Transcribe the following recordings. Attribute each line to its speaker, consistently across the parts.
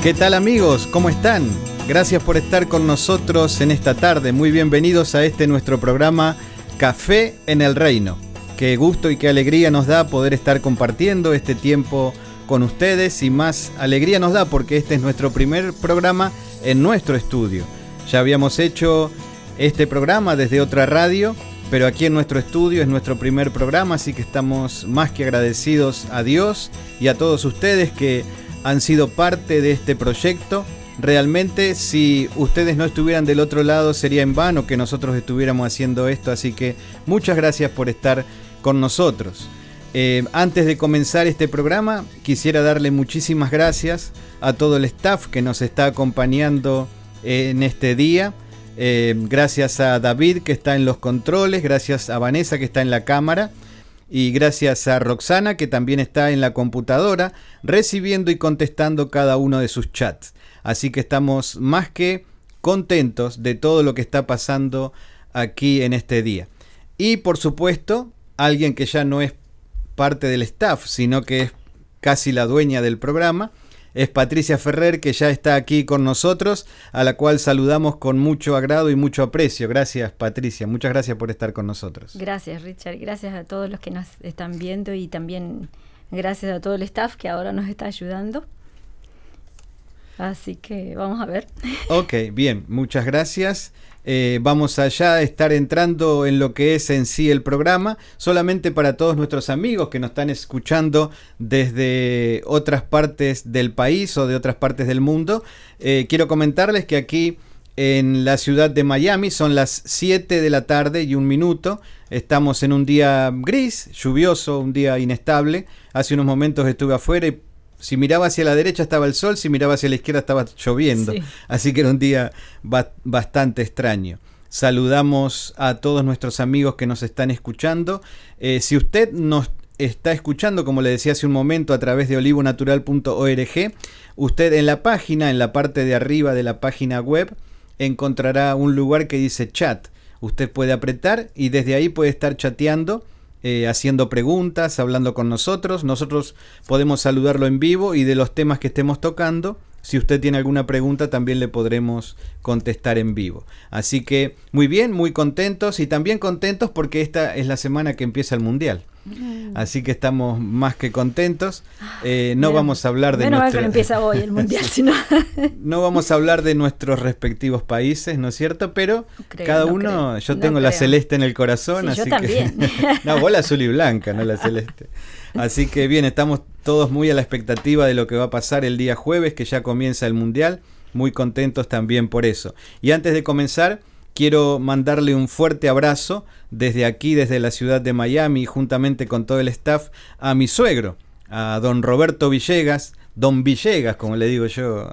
Speaker 1: ¿Qué tal, amigos? ¿Cómo están? Gracias por estar con nosotros en esta tarde. Muy bienvenidos a este nuestro programa Café en el Reino. Qué gusto y qué alegría nos da poder estar compartiendo este tiempo con ustedes, y más alegría nos da porque este es nuestro primer programa en nuestro estudio. Ya habíamos hecho este programa desde otra radio, pero aquí en nuestro estudio es nuestro primer programa, así que estamos más que agradecidos a Dios y a todos ustedes que han sido parte de este proyecto. Realmente, si ustedes no estuvieran del otro lado, sería en vano que nosotros estuviéramos haciendo esto, así que muchas gracias por estar con nosotros. Antes de comenzar este programa, quisiera darle muchísimas gracias a todo el staff que nos está acompañando en este día. Gracias a David, que está en los controles, gracias a Vanessa, que está en la cámara, y gracias a Roxana, que también está en la computadora, recibiendo y contestando cada uno de sus chats. Así que estamos más que contentos de todo lo que está pasando aquí en este día. Y por supuesto, alguien que ya no es parte del staff, sino que es casi la dueña del programa, es Patricia Ferrer, que ya está aquí con nosotros, a la cual saludamos con mucho agrado y mucho aprecio. Gracias, Patricia, muchas gracias por estar con nosotros.
Speaker 2: Gracias, Richard, gracias a todos los que nos están viendo y también gracias a todo el staff que ahora nos está ayudando. Así que vamos a ver.
Speaker 1: Ok, bien, muchas gracias. Vamos allá a estar entrando en lo que es en sí el programa. Solamente para todos nuestros amigos que nos están escuchando desde otras partes del país o de otras partes del mundo, quiero comentarles que aquí en la ciudad de Miami son las 7 de la tarde y 1 minuto. Estamos en un día gris, lluvioso, un día inestable. Hace unos momentos estuve afuera y si miraba hacia la derecha estaba el sol, si miraba hacia la izquierda estaba lloviendo. Sí. Así que era un día bastante extraño. Saludamos a todos nuestros amigos que nos están escuchando. Si usted nos está escuchando, como le decía hace un momento, a través de olivonatural.org, usted en la página, en la parte de arriba de la página web, encontrará un lugar que dice chat. Usted puede apretar y desde ahí puede estar chateando, haciendo preguntas, hablando con nosotros. Nosotros podemos saludarlo en vivo y de los temas que estemos tocando, si usted tiene alguna pregunta, también le podremos contestar en vivo. Así que muy bien, muy contentos, y también contentos porque esta es la semana que empieza el Mundial. Así que estamos más que contentos. No vamos a hablar de
Speaker 2: nuestro... que empieza hoy el Mundial, sino...
Speaker 1: No vamos a hablar de nuestros respectivos países, ¿no es cierto? Pero cada uno, yo tengo la celeste en el corazón,
Speaker 2: sí,
Speaker 1: así
Speaker 2: yo también.
Speaker 1: No, vos la azul y blanca, no la celeste. Así que bien, estamos todos muy a la expectativa de lo que va a pasar el día jueves, que ya comienza el Mundial. Muy contentos también por eso. Y antes de comenzar, quiero mandarle un fuerte abrazo desde aquí, desde la ciudad de Miami, juntamente con todo el staff, a mi suegro, a don Roberto Villegas, don Villegas, como le digo yo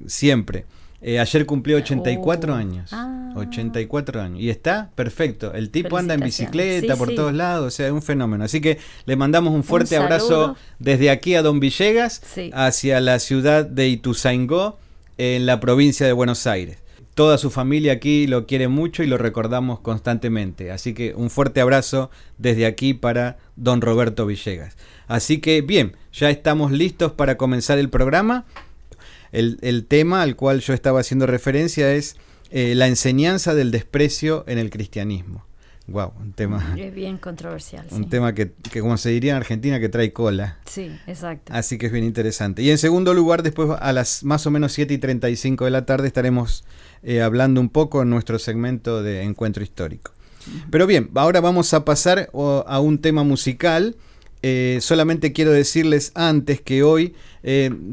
Speaker 1: siempre. Ayer cumplió 84 años. 84 años. Y está perfecto. El tipo anda en bicicleta por todos lados, o sea, es un fenómeno. Así que le mandamos un fuerte abrazo desde aquí a don Villegas, hacia la ciudad de Ituzaingó, en la provincia de Buenos Aires. Toda su familia aquí lo quiere mucho y lo recordamos constantemente. Así que un fuerte abrazo desde aquí para don Roberto Villegas. Así que bien, ya estamos listos para comenzar el programa. El tema al cual yo estaba haciendo referencia es la enseñanza del desprecio en el cristianismo. Wow, un tema...
Speaker 2: Es bien controversial.
Speaker 1: Un tema que, como se diría en Argentina, que trae cola.
Speaker 2: Sí, exacto.
Speaker 1: Así que es bien interesante. Y en segundo lugar, después a las más o menos 7:35 de la tarde estaremos hablando un poco en nuestro segmento de Encuentro Histórico. Pero bien, ahora vamos a pasar a un tema musical. Solamente quiero decirles antes que hoy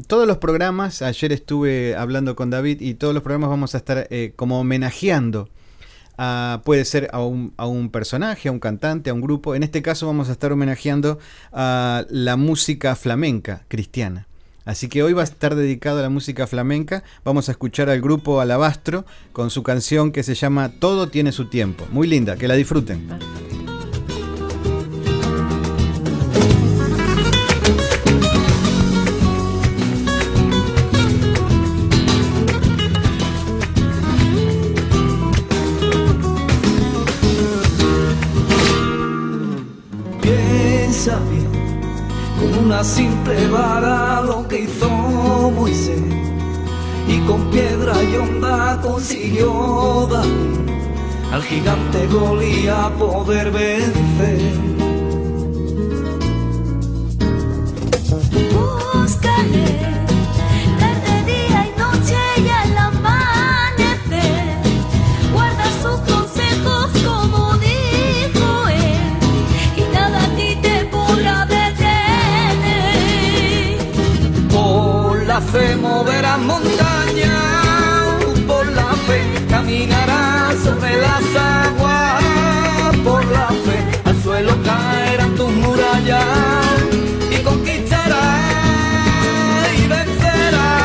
Speaker 1: todos los programas, ayer estuve hablando con David, y todos los programas vamos a estar como homenajeando puede ser a un personaje, a un cantante, a un grupo. En este caso vamos a estar homenajeando a la música flamenca cristiana. Así que hoy va a estar dedicado a la música flamenca. Vamos a escuchar al grupo Alabastro con su canción que se llama Todo tiene su tiempo. Muy linda, que la disfruten.
Speaker 3: Piensa bien, con una simple vara lo que hizo Moisés. con piedra y onda consiguió David al gigante Goliat poder vencer.
Speaker 4: Búscale tarde, día y noche y al amanecer. Guarda sus consejos como dijo él, y nada a ti te podrá detener.
Speaker 3: Por la fe moverás montañas, por la fe caminarás sobre las aguas, por la fe al suelo caerán tus murallas y conquistarás y vencerás.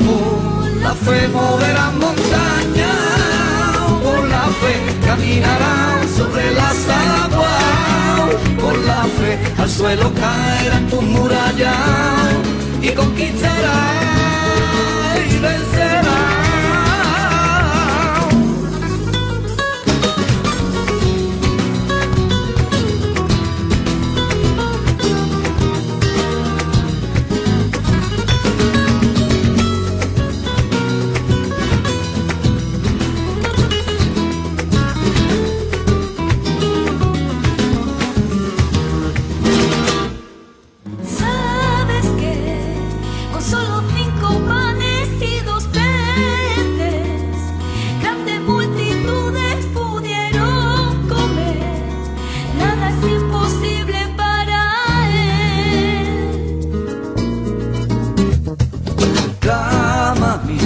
Speaker 3: Por la fe moverás montañas, por la fe caminarás sobre las aguas, por la fe al suelo caerán tus murallas y conquistarás y vencerás.
Speaker 4: Sabes que con solo 5 panes y 2 peces, grandes multitudes pudieron comer. Nada es imposible para él.
Speaker 3: Clama a mí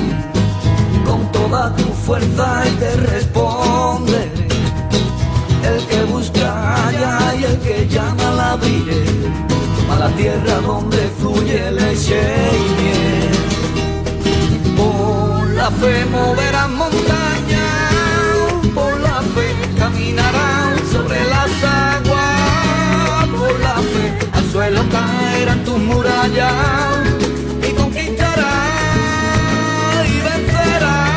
Speaker 3: con toda tu fuerza y te responderé. El que busca halla y el que llama la abriré. A la tierra donde fluye leche y miel. Por la fe moverás montañas, por la fe caminarás sobre las aguas, por la fe al suelo caerán tus murallas y conquistarás y vencerás.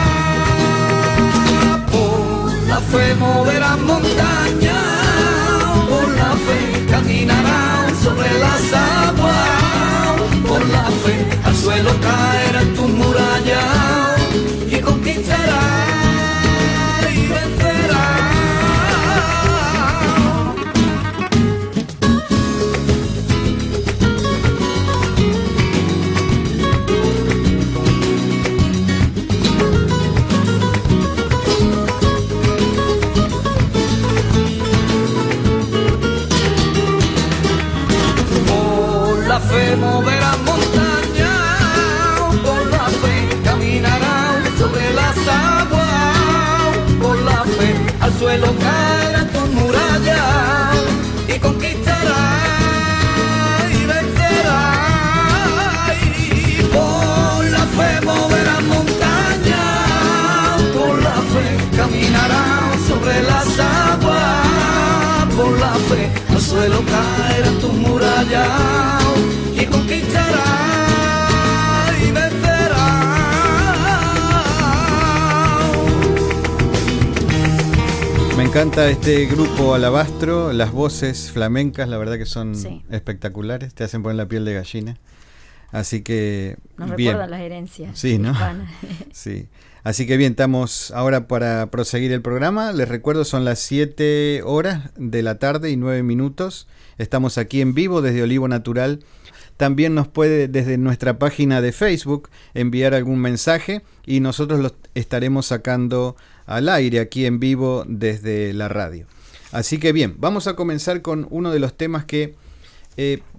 Speaker 3: Por la fe moverás montañas, por la fe caminarás sobre las aguas, por la fe al suelo caerán tus murallas y conquistarás y vencerás. Por la fe moverás montañas, por la fe caminarás sobre las aguas, por la fe al suelo caerán tus murallas y conquistarás y vencerás. Y por la fe moverás montañas, por la fe caminarás sobre las aguas, por la fe al suelo caerán tus murallas y conquistarás y vencerás.
Speaker 1: Me encanta este grupo Alabastro, las voces flamencas, la verdad que son
Speaker 2: Sí.
Speaker 1: espectaculares, te hacen poner la piel de gallina. Así que
Speaker 2: Nos
Speaker 1: bien.
Speaker 2: recuerda las herencias
Speaker 1: Sí, ¿no?
Speaker 2: hispanas.
Speaker 1: Sí. Así que bien, estamos ahora para proseguir el programa. Les recuerdo, son las 7 horas de la tarde y 9 minutos. Estamos aquí en vivo desde Olivo Natural. También nos puede desde nuestra página de Facebook enviar algún mensaje y nosotros lo estaremos sacando al aire aquí en vivo desde la radio. Así que bien, vamos a comenzar con uno de los temas que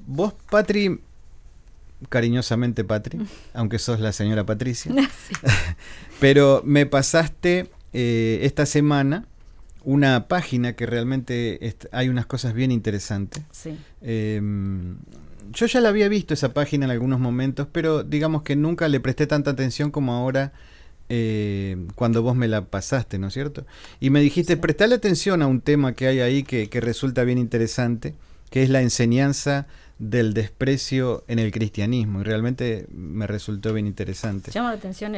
Speaker 1: vos, Patri, cariñosamente Patri, aunque sos la señora Patricia,
Speaker 2: Sí.
Speaker 1: pero me pasaste esta semana una página que realmente hay unas cosas bien interesantes.
Speaker 2: Sí.
Speaker 1: Yo ya la había visto esa página en algunos momentos, pero digamos que nunca le presté tanta atención como ahora cuando vos me la pasaste, ¿no es cierto? Y me dijiste,
Speaker 2: Sí.
Speaker 1: prestale atención a un tema que hay ahí que resulta bien interesante, que es la enseñanza del desprecio en el cristianismo, y realmente me resultó bien interesante.
Speaker 2: Llama la atención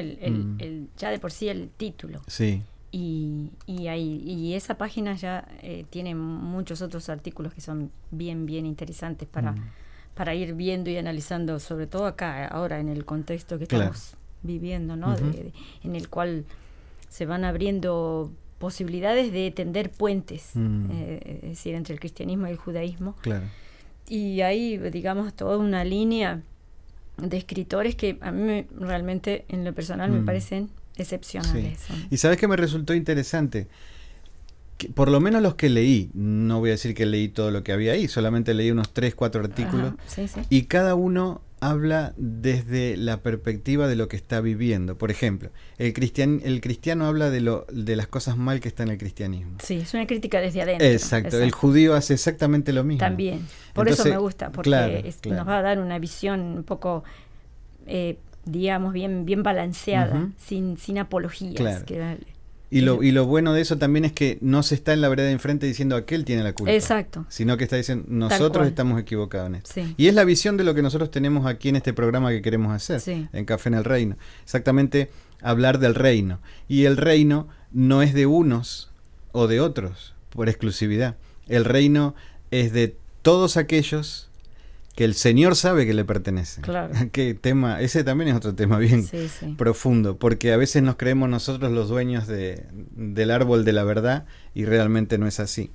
Speaker 2: ya de por sí el título.
Speaker 1: Sí.
Speaker 2: Y esa página ya tiene muchos otros artículos que son bien interesantes para ir viendo y analizando, sobre todo acá, ahora en el contexto que estamos viviendo, ¿no? En el cual se van abriendo posibilidades de tender puentes, es decir, entre el cristianismo y el judaísmo.
Speaker 1: Claro.
Speaker 2: Y hay, digamos, toda una línea de escritores que a mí realmente, en lo personal, me parecen excepcionales.
Speaker 1: Sí. Y ¿sabes qué me resultó interesante? Que por lo menos los que leí, no voy a decir que leí todo lo que había ahí, solamente leí unos 3, 4 artículos, y cada uno habla desde la perspectiva de lo que está viviendo. Por ejemplo, el cristiano habla de las cosas mal que está en el cristianismo.
Speaker 2: Sí, es una crítica desde adentro.
Speaker 1: Exacto. El judío hace exactamente lo mismo.
Speaker 2: También. Por
Speaker 1: Entonces,
Speaker 2: eso me gusta, porque nos va a dar una visión un poco, digamos, bien balanceada, sin apologías.
Speaker 1: Claro. Y lo bueno de eso también es que no se está en la vereda de enfrente diciendo aquel tiene la culpa.
Speaker 2: Exacto.
Speaker 1: Sino que está diciendo nosotros estamos equivocados en esto.
Speaker 2: Sí.
Speaker 1: Y es la visión de lo que nosotros tenemos aquí en este programa que queremos hacer, en Café en el Reino. Exactamente, hablar del reino. Y el reino no es de unos o de otros por exclusividad. El reino es de todos aquellos que el Señor sabe que le pertenecen.
Speaker 2: Claro.
Speaker 1: ¿Qué tema? Ese también es otro tema bien profundo, porque a veces nos creemos nosotros los dueños del árbol de la verdad y realmente no es así.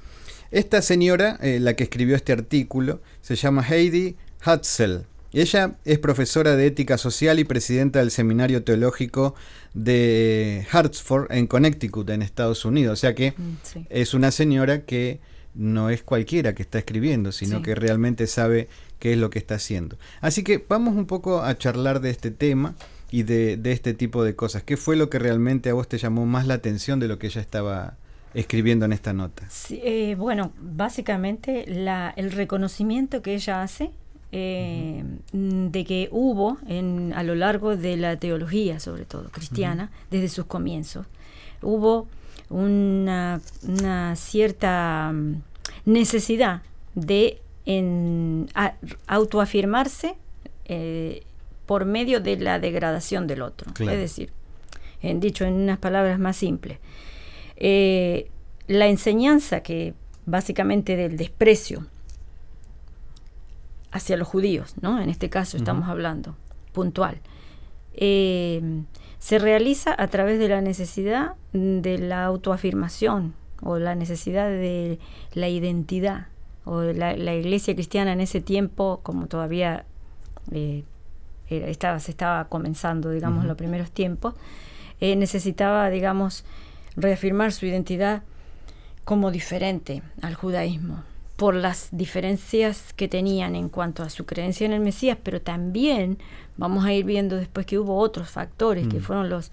Speaker 1: Esta señora, la que escribió este artículo, se llama Heidi Hatzel. Ella es profesora de ética social y presidenta del Seminario Teológico de Hartford en Connecticut, en Estados Unidos. O sea que es una señora que no es cualquiera que está escribiendo, sino que realmente sabe qué es lo que está haciendo. Así que vamos un poco a charlar de este tema y de este tipo de cosas. ¿Qué fue lo que realmente a vos te llamó más la atención de lo que ella estaba escribiendo en esta nota?
Speaker 2: Sí, bueno, básicamente el reconocimiento que ella hace de que hubo a lo largo de la teología, sobre todo cristiana, desde sus comienzos, hubo una cierta necesidad de autoafirmarse por medio de la degradación del otro. Claro. Es decir, dicho en unas palabras más simples, la enseñanza que básicamente del desprecio hacia los judíos, ¿no? En este caso estamos hablando puntual, se realiza a través de la necesidad de la autoafirmación o la necesidad de la identidad. O la iglesia cristiana en ese tiempo, como todavía se estaba comenzando, digamos, los primeros tiempos, necesitaba, digamos, reafirmar su identidad como diferente al judaísmo, por las diferencias que tenían en cuanto a su creencia en el Mesías, pero también vamos a ir viendo después que hubo otros factores, que fueron los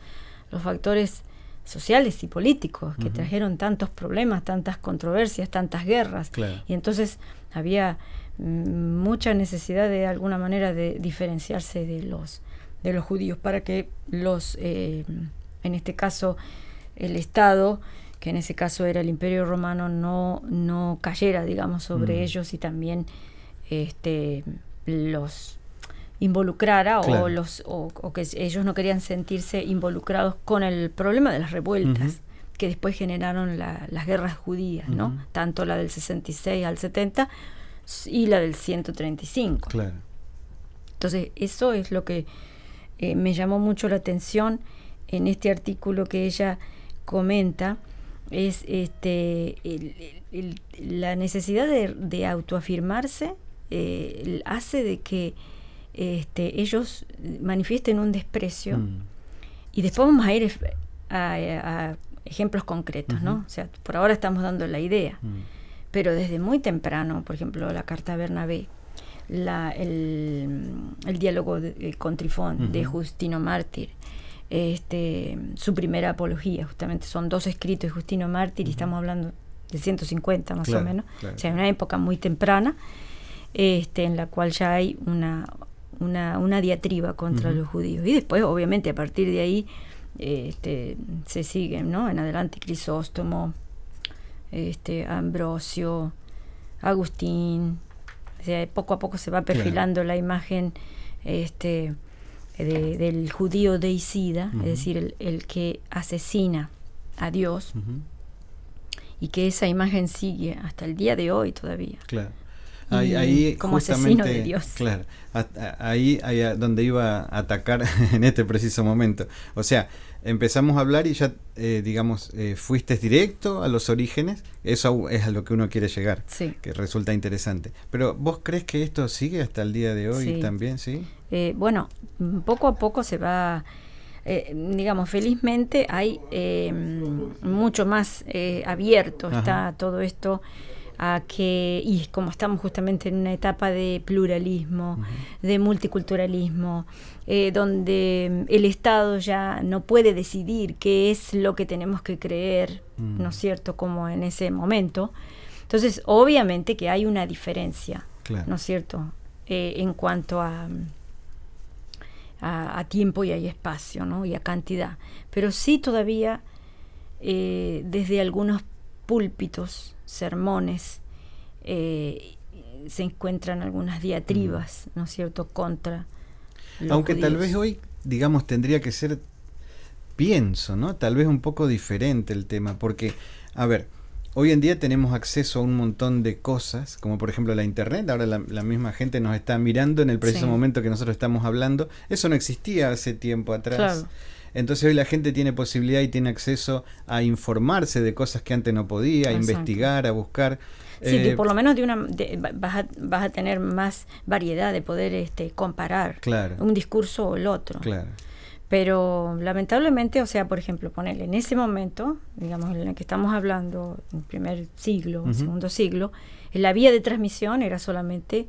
Speaker 2: factores sociales y políticos que trajeron tantos problemas, tantas controversias, tantas guerras. Claro. Y entonces había mucha necesidad de alguna manera de diferenciarse de los judíos para que en este caso el Estado, que en ese caso era el Imperio Romano, no cayera, digamos, sobre ellos y también los involucrara. Claro. o que ellos no querían sentirse involucrados con el problema de las revueltas que después generaron las guerras judías, ¿no? Tanto la del 66 al 70 y la del 135. Claro. Entonces eso es lo que me llamó mucho la atención en este artículo que ella comenta, es la necesidad de autoafirmarse hace de que ellos manifiesten un desprecio, y después vamos a ir a ejemplos concretos, ¿no? O sea, por ahora estamos dando la idea, pero desde muy temprano, por ejemplo, la carta a Bernabé, el diálogo con Trifón de Justino Mártir, su primera apología, justamente son 2 escritos de Justino Mártir, y estamos hablando de 150 más o menos, claro. O sea, una época muy temprana, en la cual ya hay una diatriba contra los judíos, y después obviamente a partir de ahí se siguen, ¿no? En adelante Crisóstomo, Ambrosio, Agustín. O sea, poco a poco se va perfilando la imagen del judío deicida, es decir, el que asesina a Dios, y que esa imagen sigue hasta el día de hoy todavía.
Speaker 1: Claro. Ahí
Speaker 2: como
Speaker 1: justamente,
Speaker 2: asesino de Dios.
Speaker 1: claro, ahí donde iba a atacar en este preciso momento. O sea, empezamos a hablar y ya, fuiste directo a los orígenes. Eso es a lo que uno quiere llegar,
Speaker 2: Sí.
Speaker 1: que resulta interesante. Pero ¿vos crees que esto sigue hasta el día de hoy
Speaker 2: Sí.
Speaker 1: también, sí?
Speaker 2: Bueno, poco a poco se va, felizmente hay mucho más abierto
Speaker 1: Ajá.
Speaker 2: está todo esto a que, y como estamos justamente en una etapa de pluralismo, de multiculturalismo, donde el Estado ya no puede decidir qué es lo que tenemos que creer, ¿no es cierto?, como en ese momento. Entonces, obviamente que hay una diferencia,
Speaker 1: Claro.
Speaker 2: ¿no es cierto?, en cuanto a tiempo y a espacio, ¿no?, y a cantidad. Pero sí todavía desde algunos púlpitos, sermones, se encuentran algunas diatribas, ¿no es cierto?, contra los
Speaker 1: Aunque tal
Speaker 2: judíos.
Speaker 1: vez hoy, digamos, tendría que ser, pienso, ¿no? Tal vez un poco diferente el tema, porque, a ver, hoy en día tenemos acceso a un montón de cosas, como por ejemplo la internet. Ahora la misma gente nos está mirando en el preciso
Speaker 2: Sí.
Speaker 1: momento que nosotros estamos hablando. Eso no existía hace tiempo atrás.
Speaker 2: Claro.
Speaker 1: Entonces hoy la gente tiene posibilidad y tiene acceso a informarse de cosas que antes no podía, a
Speaker 2: Exacto.
Speaker 1: investigar, a buscar.
Speaker 2: Sí, que por lo menos vas a tener más variedad de poder comparar
Speaker 1: Claro.
Speaker 2: un discurso o el otro.
Speaker 1: Claro.
Speaker 2: Pero lamentablemente, o sea, por ejemplo, ponerle en ese momento, digamos, en el que estamos hablando, en el primer siglo,
Speaker 1: Ujú.
Speaker 2: segundo siglo, la vía de transmisión era solamente,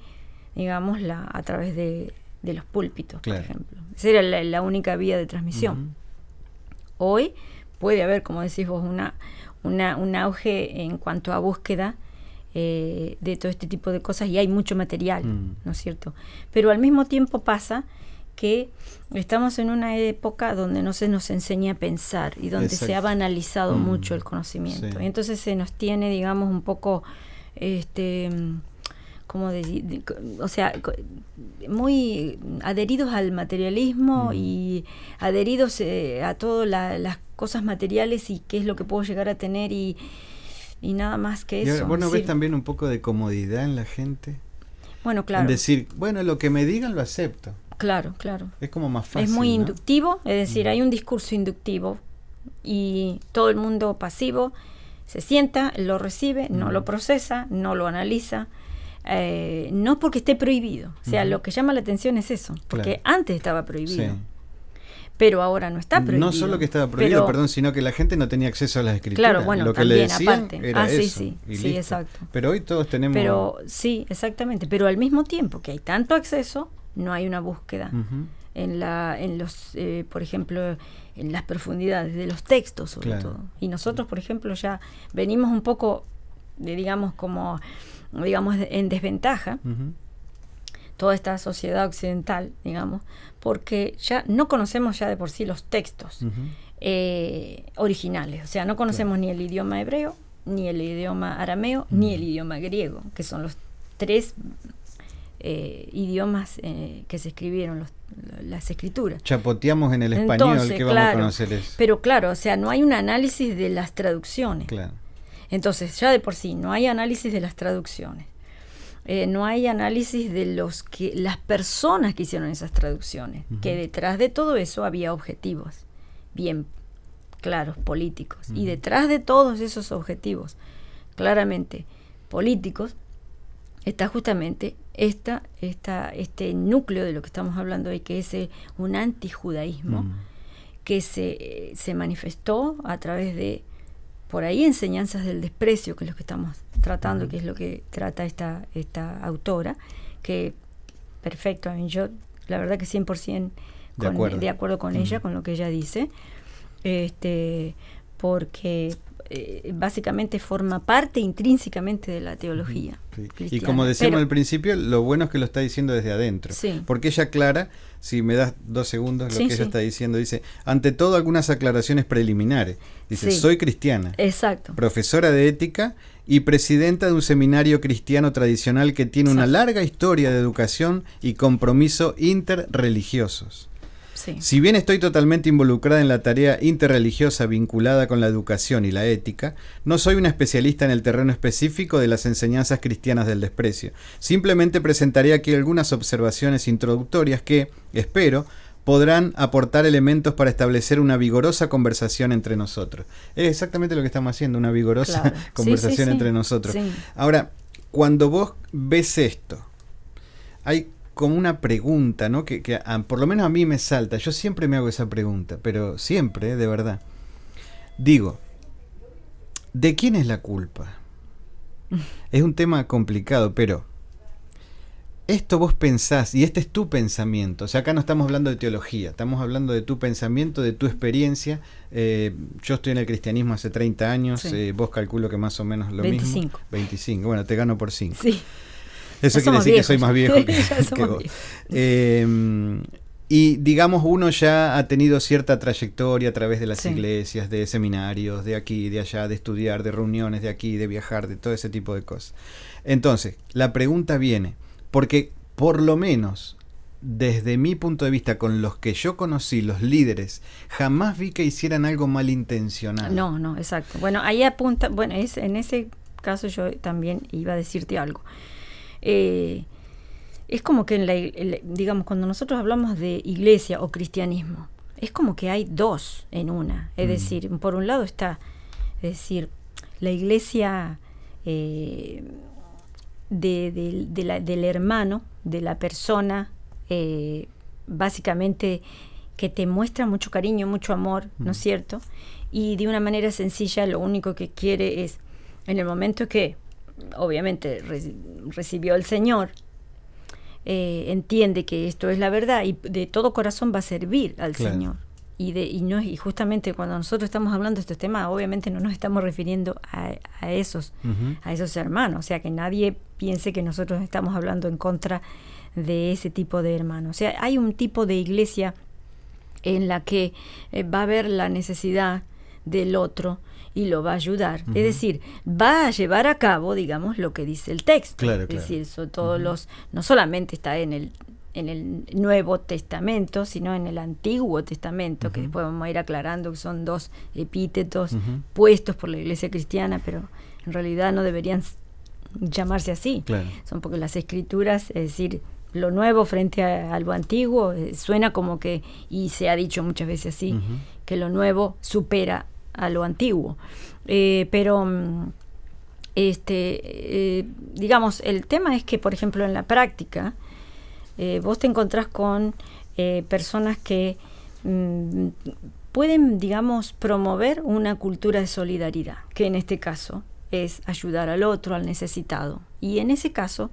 Speaker 2: digamos, a través de los púlpitos,
Speaker 1: Claro.
Speaker 2: por ejemplo. Esa era la única vía de transmisión. Hoy puede haber, como decís vos, un auge en cuanto a búsqueda de todo este tipo de cosas, y hay mucho material, ¿no es cierto? Pero al mismo tiempo pasa que estamos en una época donde no se nos enseña a pensar y donde se ha
Speaker 1: Exacto.
Speaker 2: banalizado mucho el conocimiento.
Speaker 1: Sí.
Speaker 2: Y entonces se nos tiene, digamos, un poco, o sea, muy adheridos al materialismo y adheridos a todas las cosas materiales y qué es lo que puedo llegar a tener y nada más que
Speaker 1: Y ahora,
Speaker 2: eso.
Speaker 1: ¿vos no
Speaker 2: Sí.
Speaker 1: ves también un poco de comodidad en la gente?
Speaker 2: Bueno, claro.
Speaker 1: En decir, bueno, lo que me digan lo acepto.
Speaker 2: Claro, claro.
Speaker 1: Es como más fácil,
Speaker 2: Es muy
Speaker 1: ¿no?
Speaker 2: inductivo, es decir, hay un discurso inductivo y todo el mundo pasivo se sienta, lo recibe, no lo procesa, no lo analiza, no porque esté prohibido. O sea, lo que llama la atención es eso, porque
Speaker 1: Claro.
Speaker 2: antes estaba prohibido,
Speaker 1: Sí.
Speaker 2: pero ahora no está prohibido.
Speaker 1: No solo que estaba prohibido,
Speaker 2: pero-
Speaker 1: perdón, sino que la gente no tenía acceso a las escrituras.
Speaker 2: Claro, bueno,
Speaker 1: lo que
Speaker 2: también,
Speaker 1: le decían
Speaker 2: aparte.
Speaker 1: era
Speaker 2: Sí,
Speaker 1: eso,
Speaker 2: sí,
Speaker 1: y
Speaker 2: sí,
Speaker 1: listo.
Speaker 2: exacto.
Speaker 1: Pero hoy todos tenemos...
Speaker 2: Pero sí, exactamente, pero al mismo tiempo que hay tanto acceso, no hay una búsqueda.
Speaker 1: Ujú.
Speaker 2: En los por ejemplo, en las profundidades de los textos sobre
Speaker 1: Claro.
Speaker 2: todo. Y nosotros, por ejemplo, ya venimos un poco digamos en desventaja,
Speaker 1: Ujú.
Speaker 2: toda esta sociedad occidental, digamos, porque ya no conocemos ya de por sí los textos
Speaker 1: Ujú.
Speaker 2: originales, o sea, no conocemos ni el idioma hebreo, ni el idioma arameo, ni el idioma griego, que son los tres idiomas que se escribieron, las escrituras.
Speaker 1: Chapoteamos en el español,
Speaker 2: Entonces,
Speaker 1: que vamos a
Speaker 2: claro,
Speaker 1: conocer eso.
Speaker 2: pero claro, o sea, no hay un análisis de las traducciones.
Speaker 1: Claro.
Speaker 2: Entonces, ya de por sí, no hay análisis de las traducciones. No hay análisis de las personas que hicieron esas traducciones, que detrás de todo eso había objetivos bien claros, políticos. Y detrás de todos esos objetivos, claramente políticos, está justamente este núcleo de lo que estamos hablando hoy, que es un antijudaísmo que se manifestó a través de, por ahí, enseñanzas del desprecio, que es lo que estamos tratando, que es lo que trata esta autora, que perfecto, a mí yo la verdad que 100% de acuerdo con ella, con lo que ella dice, porque básicamente forma parte intrínsecamente de la teología cristiana.
Speaker 1: Y como decíamos al principio, lo bueno es que lo está diciendo desde adentro,
Speaker 2: sí.
Speaker 1: porque ella aclara, si me das 2 segundos, lo
Speaker 2: Sí,
Speaker 1: que ella
Speaker 2: sí.
Speaker 1: está diciendo, dice, ante todo algunas aclaraciones preliminares, dice,
Speaker 2: Sí.
Speaker 1: soy cristiana,
Speaker 2: Exacto.
Speaker 1: profesora de ética y presidenta de un seminario cristiano tradicional que tiene una
Speaker 2: Exacto.
Speaker 1: larga historia de educación y compromiso interreligiosos.
Speaker 2: Sí.
Speaker 1: Si bien estoy totalmente involucrada en la tarea interreligiosa vinculada con la educación y la ética, no soy una especialista en el terreno específico de las enseñanzas cristianas del desprecio. Simplemente presentaré aquí algunas observaciones introductorias que, espero, podrán aportar elementos para establecer una vigorosa conversación entre nosotros. Es exactamente lo que estamos haciendo, una vigorosa conversación entre nosotros.
Speaker 2: Sí.
Speaker 1: Ahora, cuando vos ves esto, hay como una pregunta, ¿no? Que por lo menos a mí me salta. Yo siempre me hago esa pregunta, pero siempre, de verdad. Digo, ¿de quién es la culpa? Es un tema complicado, pero esto vos pensás, y este es tu pensamiento. O sea, acá no estamos hablando de teología, estamos hablando de tu pensamiento, de tu experiencia. Yo estoy en el cristianismo hace 30 años,
Speaker 2: Sí.
Speaker 1: Vos calculo que más o menos lo
Speaker 2: 25.
Speaker 1: mismo. 25. Bueno, te gano por 5.
Speaker 2: Sí.
Speaker 1: Eso
Speaker 2: Ya
Speaker 1: quiere
Speaker 2: somos
Speaker 1: decir que soy
Speaker 2: viejos.
Speaker 1: más viejo
Speaker 2: Ya
Speaker 1: que
Speaker 2: somos
Speaker 1: vos.
Speaker 2: viejos.
Speaker 1: Y digamos, uno ya ha tenido cierta trayectoria a través de las
Speaker 2: Sí.
Speaker 1: iglesias, de seminarios, de aquí, de allá, de estudiar, de reuniones, de aquí, de viajar, de todo ese tipo de cosas. Entonces, la pregunta viene, porque por lo menos desde mi punto de vista, con los que yo conocí, los líderes, jamás vi que hicieran algo malintencionado.
Speaker 2: No, exacto. Bueno, ahí apunta, bueno, en ese caso yo también iba a decirte algo. Es como que digamos, cuando nosotros hablamos de iglesia o cristianismo, es como que hay dos en una. Es decir, por un lado está, es decir, la iglesia del hermano, de la persona, básicamente que te muestra mucho cariño, mucho amor, ¿no es cierto? Y de una manera sencilla lo único que quiere es, en el momento que obviamente recibió el Señor, entiende que esto es la verdad y de todo corazón va a servir al Señor. Y justamente cuando nosotros estamos hablando de estos temas, obviamente no nos estamos refiriendo a esos hermanos. O sea, que nadie piense que nosotros estamos hablando en contra de ese tipo de hermanos. O sea, hay un tipo de iglesia en la que va a haber la necesidad del otro y lo va a ayudar. Es decir, va a llevar a cabo, digamos, lo que dice el texto.
Speaker 1: Claro,
Speaker 2: es decir, no solamente está en el Nuevo Testamento, sino en el Antiguo Testamento, que después vamos a ir aclarando que son dos epítetos puestos por la Iglesia cristiana, pero en realidad no deberían llamarse así.
Speaker 1: Claro.
Speaker 2: Son porque las Escrituras, es decir, lo nuevo frente a lo antiguo, suena como que, y se ha dicho muchas veces así, que lo nuevo supera a lo antiguo. Pero digamos, el tema es que, por ejemplo, en la práctica, vos te encontrás con personas que pueden, digamos, promover una cultura de solidaridad, que en este caso es ayudar al otro, al necesitado. Y en ese caso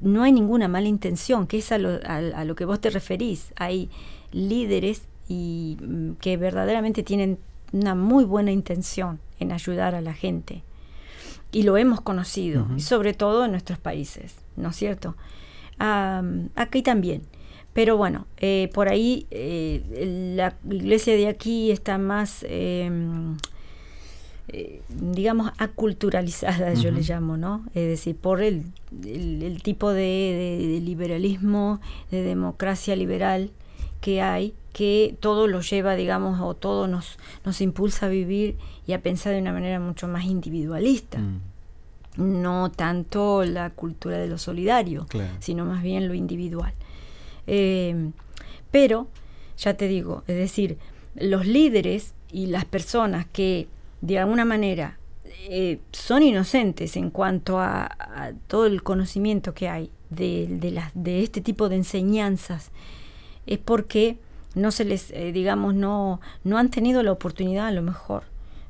Speaker 2: no hay ninguna mala intención, que es a lo que vos te referís. Hay líderes que verdaderamente tienen una muy buena intención en ayudar a la gente. Y lo hemos conocido, y sobre todo en nuestros países, ¿no es cierto? Aquí también. Pero bueno, por ahí la iglesia de aquí está más, digamos, aculturalizada, yo le llamo, ¿no? Es decir, por el tipo de liberalismo, de democracia liberal que hay, que todo lo lleva, digamos, o todo nos impulsa a vivir y a pensar de una manera mucho más individualista. No tanto la cultura de lo solidario, claro, sino más bien lo individual. Pero, ya te digo, es decir, los líderes y las personas que de alguna manera son inocentes en cuanto a todo el conocimiento que hay de este tipo de enseñanzas, es porque no se les, digamos, no han tenido la oportunidad a lo mejor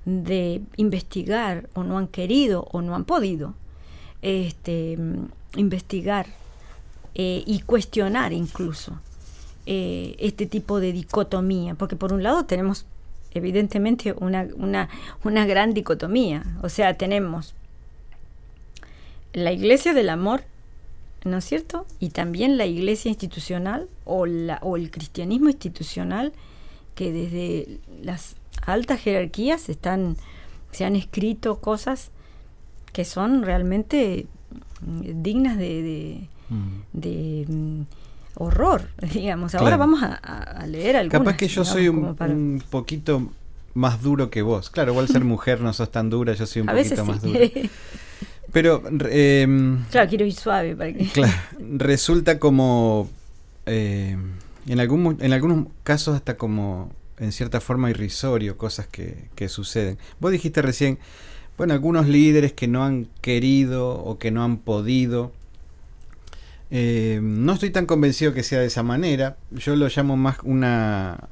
Speaker 2: de investigar, o no han querido o no han podido investigar y cuestionar incluso este tipo de dicotomía, porque por un lado tenemos evidentemente una gran dicotomía, o sea, tenemos la iglesia del amor, ¿no es cierto? Y también la iglesia institucional o el cristianismo institucional, que desde las altas jerarquías se han escrito cosas que son realmente dignas de horror, digamos. Ahora
Speaker 1: Claro.
Speaker 2: vamos a leer algunas.
Speaker 1: Capaz que yo
Speaker 2: digamos,
Speaker 1: soy
Speaker 2: como para-
Speaker 1: un poquito más duro que vos. Claro, igual ser mujer no sos tan dura, yo soy un
Speaker 2: a
Speaker 1: poquito
Speaker 2: veces
Speaker 1: más
Speaker 2: sí.
Speaker 1: dura. Pero
Speaker 2: Claro, quiero ir suave para que...
Speaker 1: claro, resulta como, en algunos casos hasta como, en cierta forma, irrisorio, cosas que suceden. Vos dijiste recién, bueno, algunos líderes que no han querido o que no han podido. No estoy tan convencido que sea de esa manera. Yo lo llamo más una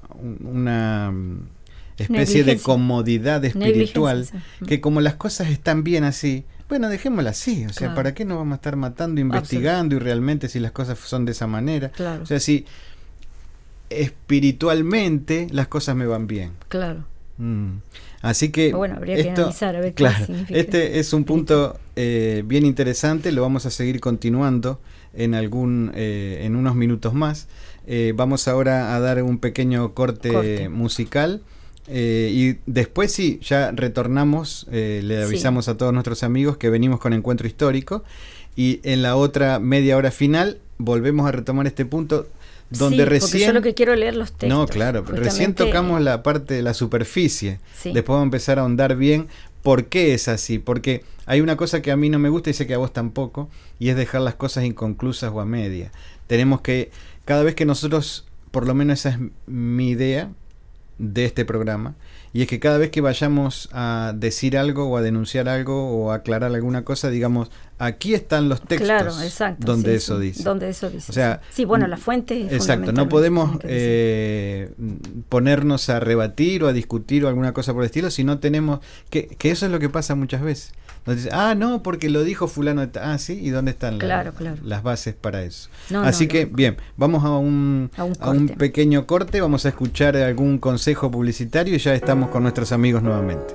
Speaker 1: especie de
Speaker 2: Negligencia.
Speaker 1: comodidad espiritual,
Speaker 2: Negligencia, sí.
Speaker 1: que como las cosas están bien así, bueno, dejémoslas así. O sea,
Speaker 2: Claro.
Speaker 1: ¿para qué nos vamos a estar matando, investigando y realmente si las cosas son de esa manera?
Speaker 2: Claro.
Speaker 1: O sea, si espiritualmente las cosas me van bien.
Speaker 2: Claro.
Speaker 1: Así que
Speaker 2: Bueno, habría que analizar a ver qué
Speaker 1: claro,
Speaker 2: significa.
Speaker 1: este es un punto bien interesante, lo vamos a seguir continuando en unos minutos más. Vamos ahora a dar un pequeño corte musical y después sí, ya retornamos, le avisamos a todos nuestros amigos que venimos con Encuentro Histórico y en la otra media hora final volvemos a retomar este punto donde
Speaker 2: sí,
Speaker 1: recién...
Speaker 2: porque yo lo que quiero leer los textos.
Speaker 1: No, claro, recién tocamos la parte de la superficie.
Speaker 2: Sí.
Speaker 1: Después vamos a empezar a ahondar bien por qué es así. Porque hay una cosa que a mí no me gusta y sé que a vos tampoco, y es dejar las cosas inconclusas o a media. Tenemos que, cada vez que nosotros, por lo menos esa es mi idea de este programa, y es que cada vez que vayamos a decir algo o a denunciar algo o a aclarar alguna cosa, digamos, aquí están los textos,
Speaker 2: claro, exacto,
Speaker 1: donde
Speaker 2: sí,
Speaker 1: eso
Speaker 2: sí,
Speaker 1: dice.
Speaker 2: donde eso dice.
Speaker 1: O sea,
Speaker 2: sí, bueno, la fuente es
Speaker 1: exacto, no
Speaker 2: fundamentalmente,
Speaker 1: podemos
Speaker 2: tiene que
Speaker 1: ponernos a rebatir o a discutir o alguna cosa por el estilo si no tenemos, que eso es lo que pasa muchas veces. Nos dice, no, porque lo dijo fulano de sí, ¿y dónde están
Speaker 2: claro.
Speaker 1: las bases para eso?
Speaker 2: No,
Speaker 1: Así
Speaker 2: no,
Speaker 1: que,
Speaker 2: no.
Speaker 1: bien, vamos a un
Speaker 2: corte.
Speaker 1: pequeño corte, vamos a escuchar algún consejo publicitario y ya estamos con nuestros amigos nuevamente.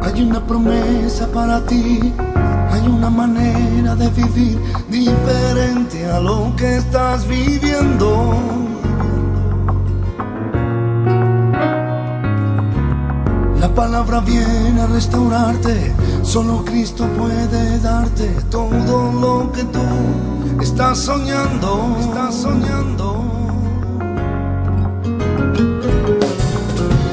Speaker 5: Hay una promesa para ti, hay una manera de vivir diferente a lo que estás viviendo. La palabra viene a restaurarte, solo Cristo puede darte todo lo que tú estás soñando,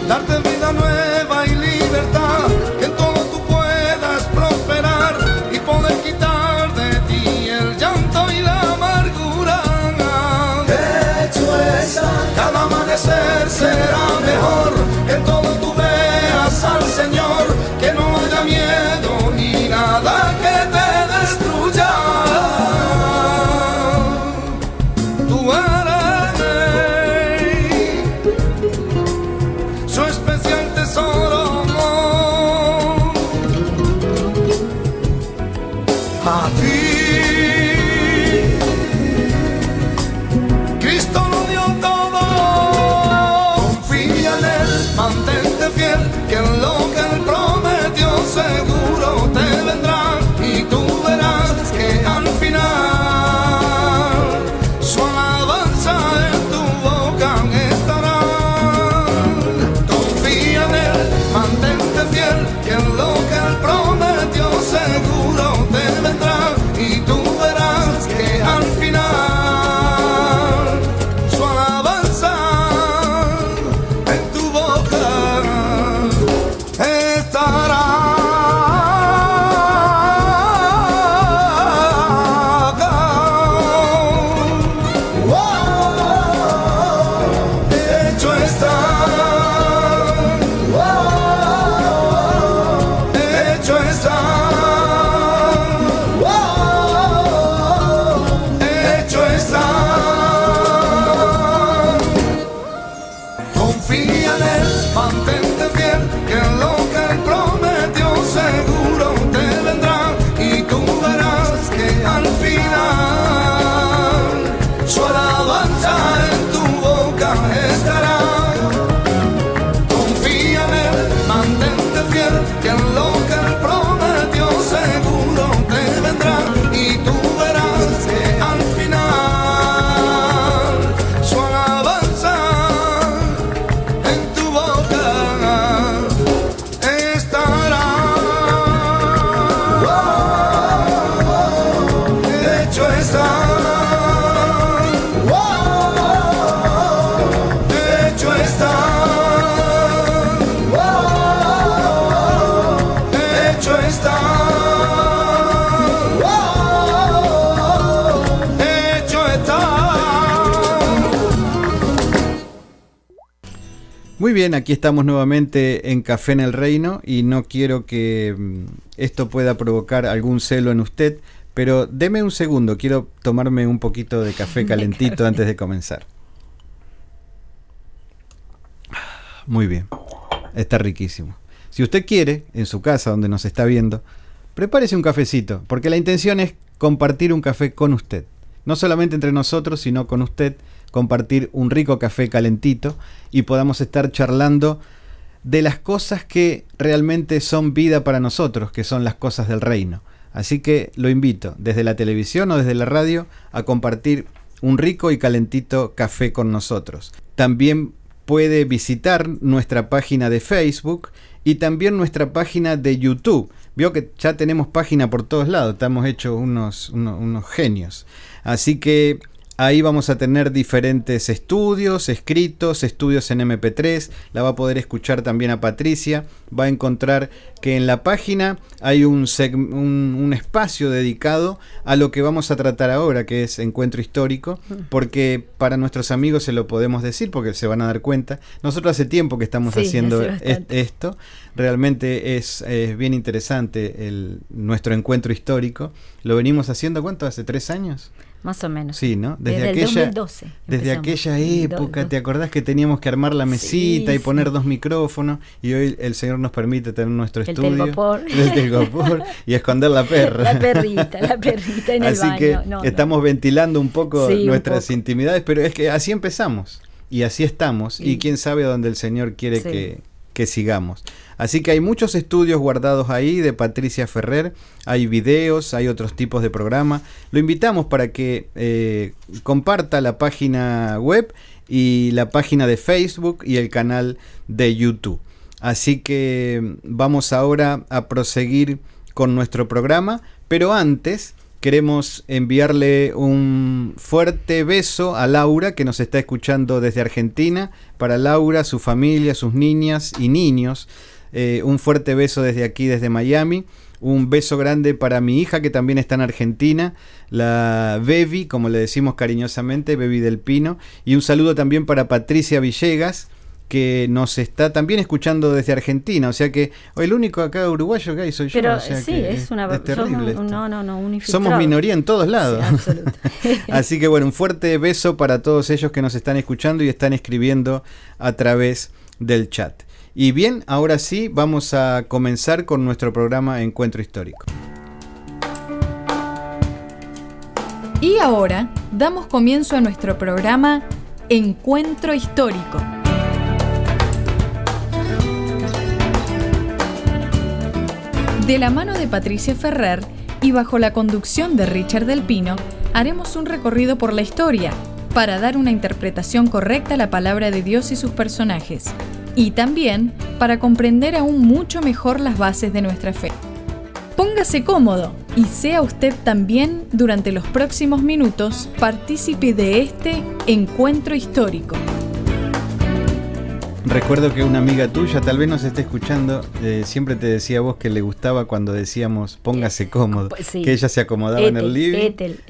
Speaker 5: Darte vida nueva y libertad, que en todo tú puedas prosperar y poder quitar de ti el llanto y la amargura. Hecho está, cada amanecer será mejor, que en todo tú veas al Señor, que no haya miedo ni nada que te destruya. Tú eres su especial tesoro. A ti Cristo lo dio todo. Confía en Él, mantente fiel, que en lo que Él prometió seguro te vendrá. Y tú verás que al final su alabanza en tu boca estará. Confía en Él, mantente fiel, que en lo que Él prometió seguro te vendrá. Y tú verás que al final su alabanza en tu boca estará.
Speaker 1: Muy bien, aquí estamos nuevamente en Café en el Reino y no quiero que esto pueda provocar algún celo en usted, pero deme un segundo, quiero tomarme un poquito de café calentito antes de comenzar. Muy bien, está riquísimo. Si usted quiere, en su casa donde nos está viendo, prepárese un cafecito, porque la intención es compartir un café con usted. No solamente entre nosotros, sino con usted, compartir un rico café calentito y podamos estar charlando de las cosas que realmente son vida para nosotros, que son las cosas del reino. Así que lo invito, desde la televisión o desde la radio, a compartir un rico y calentito café con nosotros. También puede visitar nuestra página de Facebook y también nuestra página de YouTube. Vio que ya tenemos página por todos lados, estamos hechos unos genios. Así que ahí vamos a tener diferentes estudios, escritos, estudios en MP3. La va a poder escuchar también a Patricia. Va a encontrar que en la página hay un espacio dedicado a lo que vamos a tratar ahora, que es Encuentro Histórico, porque para nuestros amigos se lo podemos decir, porque se van a dar cuenta. Nosotros hace tiempo que estamos haciendo esto. Realmente es bien interesante nuestro Encuentro Histórico. Lo venimos haciendo, ¿cuánto? ¿Hace 3 años?
Speaker 2: Más o menos.
Speaker 1: Sí, ¿no?
Speaker 2: Desde el 2012.
Speaker 1: Desde aquella época, ¿te acordás que teníamos que armar la mesita y poner 2 micrófonos? Y hoy el Señor nos permite tener nuestro estudio. El telgopor. Y esconder la perra.
Speaker 2: La perrita en el baño.
Speaker 1: Así que estamos ventilando un poco nuestras intimidades, pero es que así empezamos. Y así estamos. Y quién sabe a dónde el Señor quiere que sigamos. Así que hay muchos estudios guardados ahí de Patricia Ferrer, hay videos, hay otros tipos de programa. Lo invitamos para que comparta la página web y la página de Facebook y el canal de YouTube. Así que vamos ahora a proseguir con nuestro programa, pero antes queremos enviarle un fuerte beso a Laura, que nos está escuchando desde Argentina. Para Laura, su familia, sus niñas y niños, un fuerte beso desde aquí, desde Miami. Un beso grande para mi hija, que también está en Argentina, la Bebi, como le decimos cariñosamente, Bebi del Pino. Y un saludo también para Patricia Villegas, que nos está también escuchando desde Argentina. O sea que el único acá uruguayo que hay soy yo.
Speaker 2: Pero
Speaker 1: o sea
Speaker 2: sí,
Speaker 1: que
Speaker 2: es
Speaker 1: terrible.
Speaker 2: Un
Speaker 1: Somos minoría en todos lados.
Speaker 2: Sí, absoluto.
Speaker 1: Así que bueno, un fuerte beso para todos ellos que nos están escuchando y están escribiendo a través del chat. Y bien, ahora sí, vamos a comenzar con nuestro programa Encuentro Histórico.
Speaker 6: Y ahora damos comienzo a nuestro programa Encuentro Histórico. De la mano de Patricia Ferrer y bajo la conducción de Richard del Pino, haremos un recorrido por la historia para dar una interpretación correcta a la palabra de Dios y sus personajes, y también para comprender aún mucho mejor las bases de nuestra fe. Póngase cómodo y sea usted también, durante los próximos minutos, partícipe de este Encuentro Histórico.
Speaker 1: Recuerdo que una amiga tuya, tal vez nos esté escuchando, siempre te decía a vos que le gustaba cuando decíamos póngase cómodo,
Speaker 2: sí.
Speaker 1: Que ella se acomodaba en el living.
Speaker 2: Ethel.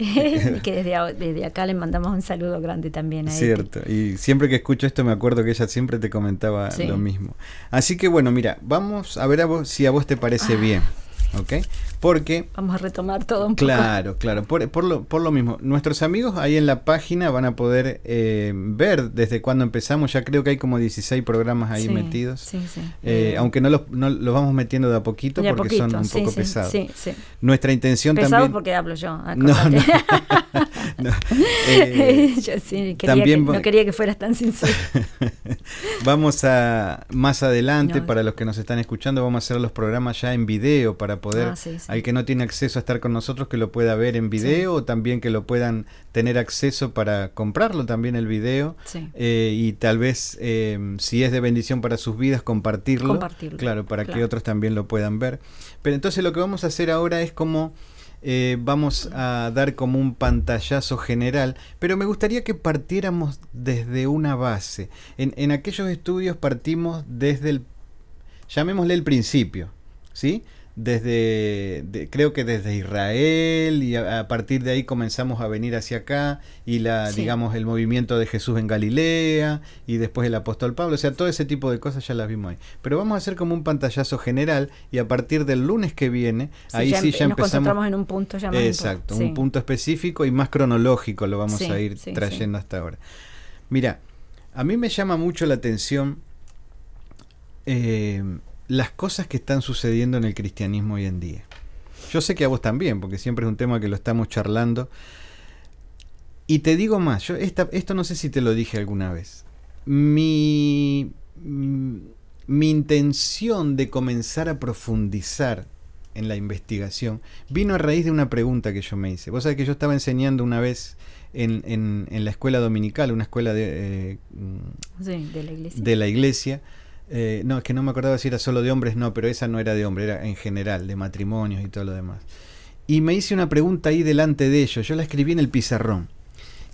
Speaker 2: Que desde acá le mandamos un saludo grande también a
Speaker 1: Cierto, y siempre que escucho esto me acuerdo que ella siempre te comentaba lo mismo. Así que bueno, mira, vamos a ver si a vos te parece bien, ¿ok? Porque
Speaker 2: vamos a retomar todo un poco.
Speaker 1: Claro, por lo mismo, nuestros amigos ahí en la página van a poder ver desde cuándo empezamos. Ya creo que hay como 16 programas ahí metidos. Sí. Aunque no los vamos metiendo de a poquito porque son un poco pesados. Sí. Nuestra intención
Speaker 2: pesados
Speaker 1: también...
Speaker 2: porque hablo yo.
Speaker 1: No.
Speaker 2: Yo sí, no quería que fueras tan sincero.
Speaker 1: Vamos a, más adelante, para los que nos están escuchando, vamos a hacer los programas ya en video para poder... Al que no tiene acceso a estar con nosotros, que lo pueda ver en video, o también que lo puedan tener acceso para comprarlo también el video, y tal vez si es de bendición para sus vidas, compartirlo. Claro, para que otros también lo puedan ver. Pero entonces lo que vamos a hacer ahora es como vamos a dar como un pantallazo general, pero me gustaría que partiéramos desde una base. En aquellos estudios partimos desde llamémosle el principio, ¿sí? creo que desde Israel, y a partir de ahí comenzamos a venir hacia acá, y digamos, el movimiento de Jesús en Galilea, y después el apóstol Pablo, o sea, todo ese tipo de cosas ya las vimos ahí. Pero vamos a hacer como un pantallazo general, y a partir del lunes que viene, ahí ya
Speaker 2: nos
Speaker 1: empezamos.
Speaker 2: Concentramos en un punto ya más.
Speaker 1: Exacto, un punto específico y más cronológico lo vamos a ir trayendo hasta ahora. Mira, a mí me llama mucho la atención las cosas que están sucediendo en el cristianismo hoy en día. Yo sé que a vos también, porque siempre es un tema que lo estamos charlando. Y te digo más, esto no sé si te lo dije alguna vez. Mi intención de comenzar a profundizar en la investigación vino a raíz de una pregunta que yo me hice. Vos sabés que yo estaba enseñando una vez en la escuela dominical, una escuela de la iglesia. No, es que no me acordaba si era solo de hombres, no, pero esa no era de hombres, era en general, de matrimonios y todo lo demás. Y me hice una pregunta ahí delante de ellos, yo la escribí en el pizarrón,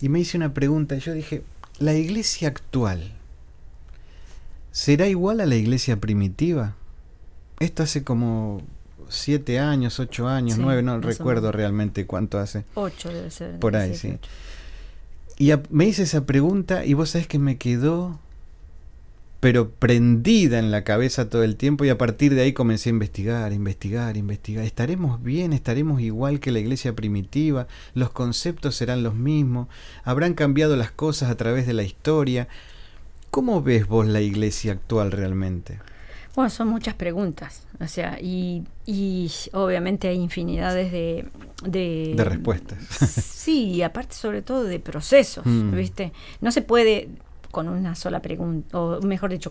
Speaker 1: y me hice una pregunta, y yo dije, ¿la iglesia actual será igual a la iglesia primitiva? Esto hace como 7 años, 8 años, 9, no recuerdo realmente cuánto hace.
Speaker 2: 8 debe ser.
Speaker 1: Por ahí, 7, sí. Y me hice esa pregunta, y vos sabés que me quedó pero prendida en la cabeza todo el tiempo, y a partir de ahí comencé a investigar. ¿Estaremos bien? ¿Estaremos igual que la iglesia primitiva? ¿Los conceptos serán los mismos? ¿Habrán cambiado las cosas a través de la historia? ¿Cómo ves vos la iglesia actual realmente?
Speaker 2: Bueno, son muchas preguntas, o sea, y obviamente hay infinidades de
Speaker 1: respuestas.
Speaker 2: Sí, y aparte sobre todo de procesos, ¿viste? No se puede con una sola pregunta, o mejor dicho,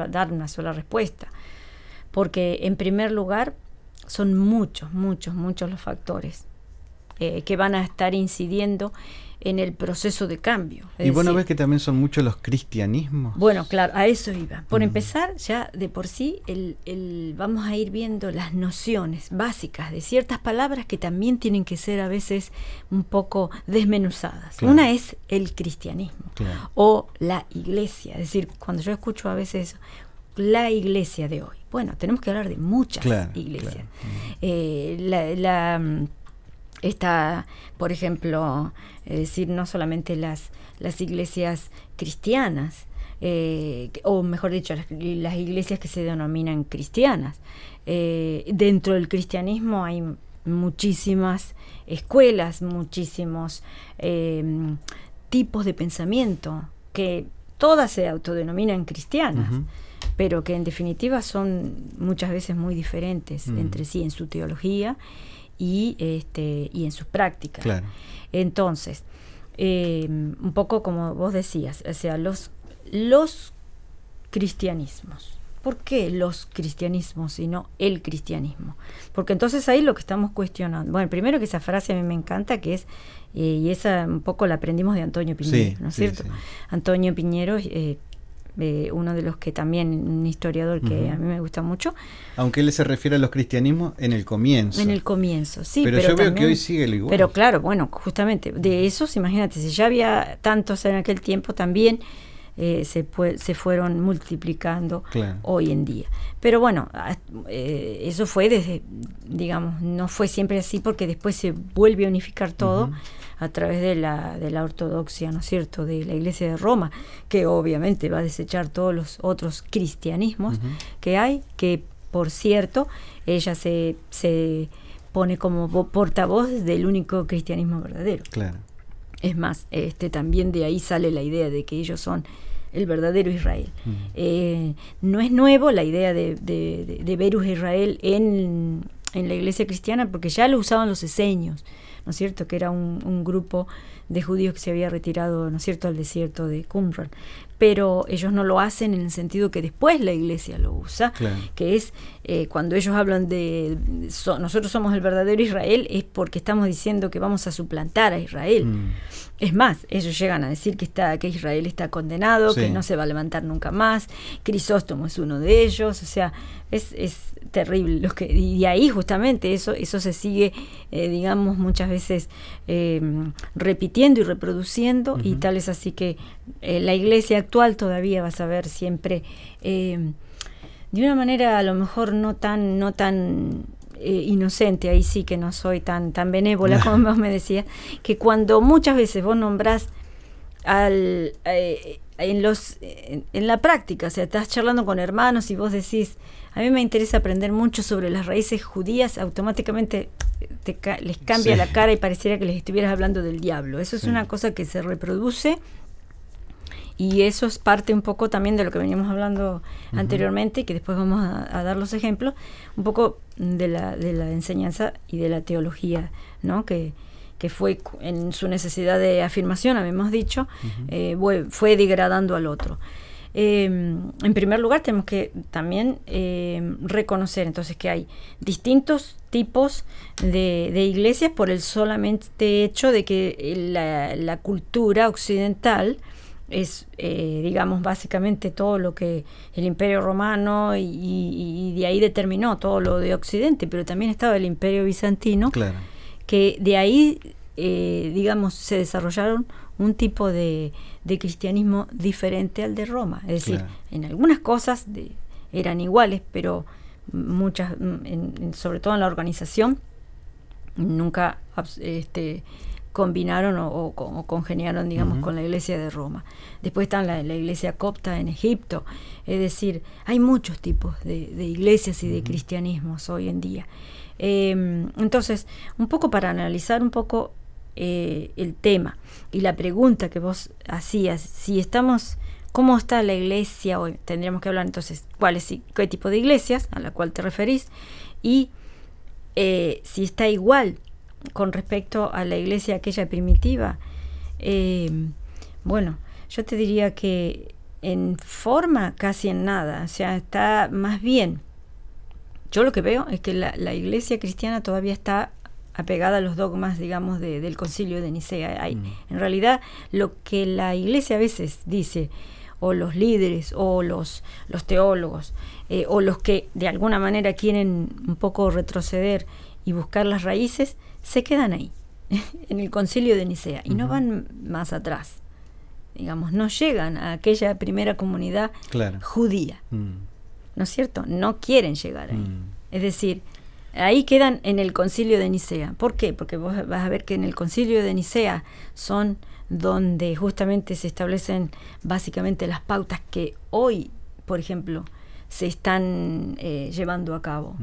Speaker 2: dar una sola respuesta, porque en primer lugar son muchos los factores que van a estar incidiendo en el proceso de cambio.
Speaker 1: ¿Y vos no ves que también son muchos los cristianismos?
Speaker 2: Bueno, claro, a eso iba. Por empezar, ya de por sí, vamos a ir viendo las nociones básicas de ciertas palabras que también tienen que ser a veces un poco desmenuzadas. Claro. Una es el cristianismo, claro, o la iglesia. Es decir, cuando yo escucho a veces eso, la iglesia de hoy. Bueno, tenemos que hablar de muchas iglesias. Claro. Está, por ejemplo, decir, no solamente las iglesias cristianas, o mejor dicho, las iglesias que se denominan cristianas. Dentro del cristianismo hay muchísimas escuelas, muchísimos tipos de pensamiento, que todas se autodenominan cristianas, pero que en definitiva son muchas veces muy diferentes entre sí en su teología y en sus prácticas. Claro. Entonces, un poco como vos decías, o sea, los cristianismos. ¿Por qué los cristianismos y no el cristianismo? Porque entonces ahí lo que estamos cuestionando. Bueno, primero que esa frase a mí me encanta, que es, y esa un poco la aprendimos de Antonio Piñero, ¿no es cierto? Sí. Antonio Piñero, uno de los que también, un historiador que a mí me gusta mucho.
Speaker 1: Aunque él se refiere a los cristianismos en el comienzo.
Speaker 2: En el comienzo, sí.
Speaker 1: Pero yo veo que hoy sigue lo igual.
Speaker 2: Pero claro, bueno, justamente de esos, imagínate, si ya había tantos en aquel tiempo, también se fueron multiplicando hoy en día. Pero bueno, eso fue desde, digamos, no fue siempre así, porque después se vuelve a unificar todo a través de la ortodoxia, ¿no es cierto?, de la Iglesia de Roma, que obviamente va a desechar todos los otros cristianismos que hay, que por cierto, ella se pone como portavoz del único cristianismo verdadero. Claro. Es más, también de ahí sale la idea de que ellos son el verdadero Israel. No es nuevo la idea de Verus Israel en la iglesia cristiana, porque ya lo usaban los esenios, ¿no es cierto?, que era un grupo de judíos que se había retirado, ¿no es cierto?, al desierto de Qumran. Pero ellos no lo hacen en el sentido que después la iglesia lo usa, que es cuando ellos hablan de nosotros somos el verdadero Israel, es porque estamos diciendo que vamos a suplantar a Israel. Es más, ellos llegan a decir que Israel está condenado, que no se va a levantar nunca más. Crisóstomo es uno de ellos, o sea, es terrible y ahí justamente eso se sigue, digamos, muchas veces repitiendo y reproduciendo, y tal es así que la iglesia actual todavía vas a ver siempre de una manera a lo mejor no tan inocente, ahí sí que no soy tan benévola como vos me decías, que cuando muchas veces vos nombrás en la práctica, o sea, estás charlando con hermanos y vos decís, a mí me interesa aprender mucho sobre las raíces judías, automáticamente les cambia la cara y pareciera que les estuvieras hablando del diablo. Eso es una cosa que se reproduce, y eso es parte un poco también de lo que veníamos hablando anteriormente, que después vamos a dar los ejemplos, un poco de la enseñanza y de la teología, ¿no? Que fue en su necesidad de afirmación, habíamos dicho, fue degradando al otro. En primer lugar, tenemos que también reconocer entonces que hay distintos tipos de iglesias por el solamente hecho de que la cultura occidental es, digamos, básicamente todo lo que el Imperio Romano y de ahí determinó todo lo de Occidente, pero también estaba el Imperio Bizantino, claro, que de ahí, digamos, se desarrollaron un tipo de cristianismo diferente al de Roma. Es decir, claro, en algunas cosas eran iguales, pero muchas, sobre todo en la organización, nunca combinaron o congeniaron, digamos, con la iglesia de Roma. Después está la iglesia copta en Egipto. Es decir, hay muchos tipos de iglesias y de cristianismos hoy en día. Entonces, un poco para analizar un poco el tema y la pregunta que vos hacías, si estamos, ¿cómo está la iglesia hoy? Tendríamos que hablar entonces qué tipo de iglesias a la cual te referís, y si está igual con respecto a la iglesia aquella primitiva. Bueno, yo te diría que en forma casi en nada, o sea, está más bien, yo lo que veo es que la iglesia cristiana todavía está apegada a los dogmas, digamos, del Concilio de Nicea. En realidad, lo que la iglesia a veces dice, o los líderes, o los teólogos, o los que de alguna manera quieren un poco retroceder y buscar las raíces, se quedan ahí, en el Concilio de Nicea, y no van más atrás. Digamos, no llegan a aquella primera comunidad judía. ¿No es cierto? No quieren llegar ahí. Es decir, ahí quedan en el Concilio de Nicea. ¿Por qué? Porque vos vas a ver que en el Concilio de Nicea son donde justamente se establecen básicamente las pautas que hoy, por ejemplo, se están llevando a cabo.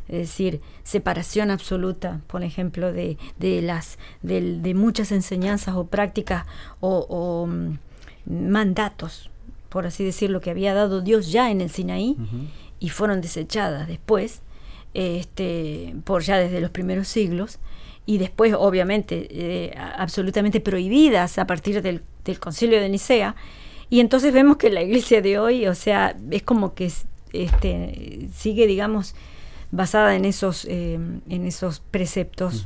Speaker 2: Es decir, separación absoluta, por ejemplo, de muchas enseñanzas o prácticas o mandatos, por así decirlo, que había dado Dios ya en el Sinaí, y fueron desechadas después, por ya desde los primeros siglos, y después obviamente absolutamente prohibidas a partir del Concilio de Nicea. Y entonces vemos que la iglesia de hoy, o sea, es como que sigue, digamos, basada en esos preceptos,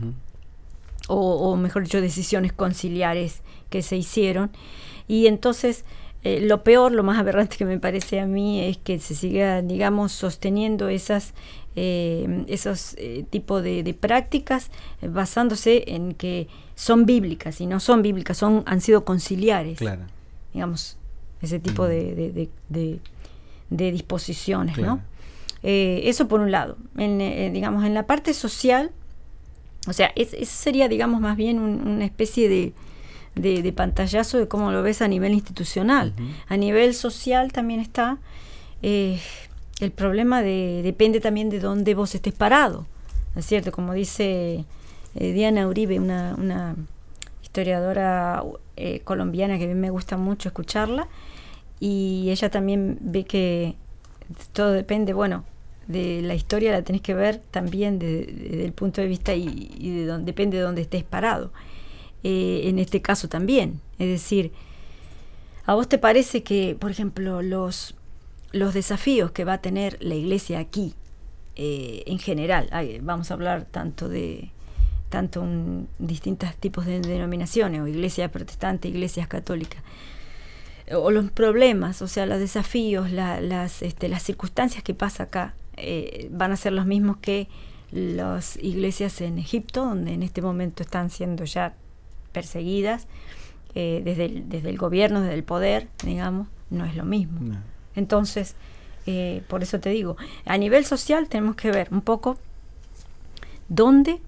Speaker 2: o mejor dicho, decisiones conciliares que se hicieron. Y entonces lo peor, lo más aberrante que me parece a mí, es que se siga, digamos, sosteniendo esos tipos de prácticas, basándose en que son bíblicas, y no son bíblicas, han sido conciliares. Claro. Digamos, ese tipo de disposiciones, claro, ¿no? Eso por un lado. Digamos, en la parte social, o sea, eso sería, digamos, más bien una especie de pantallazo de cómo lo ves a nivel institucional. A nivel social también está el problema depende también de dónde vos estés parado, ¿no es cierto? Como dice Diana Uribe, una historiadora colombiana que a mí me gusta mucho escucharla, y ella también ve que todo depende, bueno, de la historia la tenés que ver también desde el punto de vista y depende de dónde estés parado. En este caso también, es decir, ¿a vos te parece que, por ejemplo, los desafíos que va a tener la iglesia aquí, en general, vamos a hablar tanto distintos tipos de denominaciones, o iglesias protestantes, iglesias católicas, o los problemas, o sea, los desafíos, las circunstancias que pasa acá, van a ser los mismos que las iglesias en Egipto, donde en este momento están siendo ya perseguidas desde el gobierno, desde el poder, digamos, no es lo mismo. No. Entonces, por eso te digo, a nivel social tenemos que ver un poco ¿Dónde?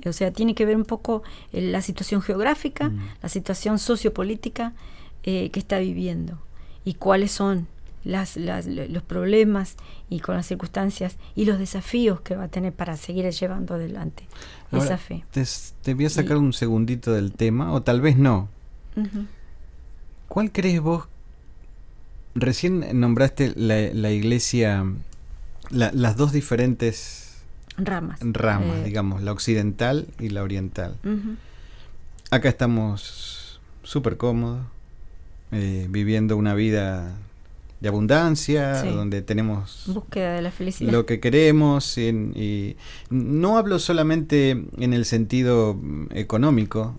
Speaker 2: O sea, tiene que ver un poco la situación geográfica, la situación sociopolítica que está viviendo y cuáles son los problemas y con las circunstancias y los desafíos que va a tener para seguir llevando adelante esa fe.
Speaker 1: Te voy a sacar un segundito del tema, o tal vez no. ¿Cuál crees vos? Recién nombraste la iglesia, las dos diferentes
Speaker 2: ramas,
Speaker 1: digamos, la occidental y la oriental. Acá estamos súper cómodos, viviendo una vida de abundancia, donde tenemos
Speaker 2: búsqueda de la felicidad,
Speaker 1: lo que queremos, y no hablo solamente en el sentido económico,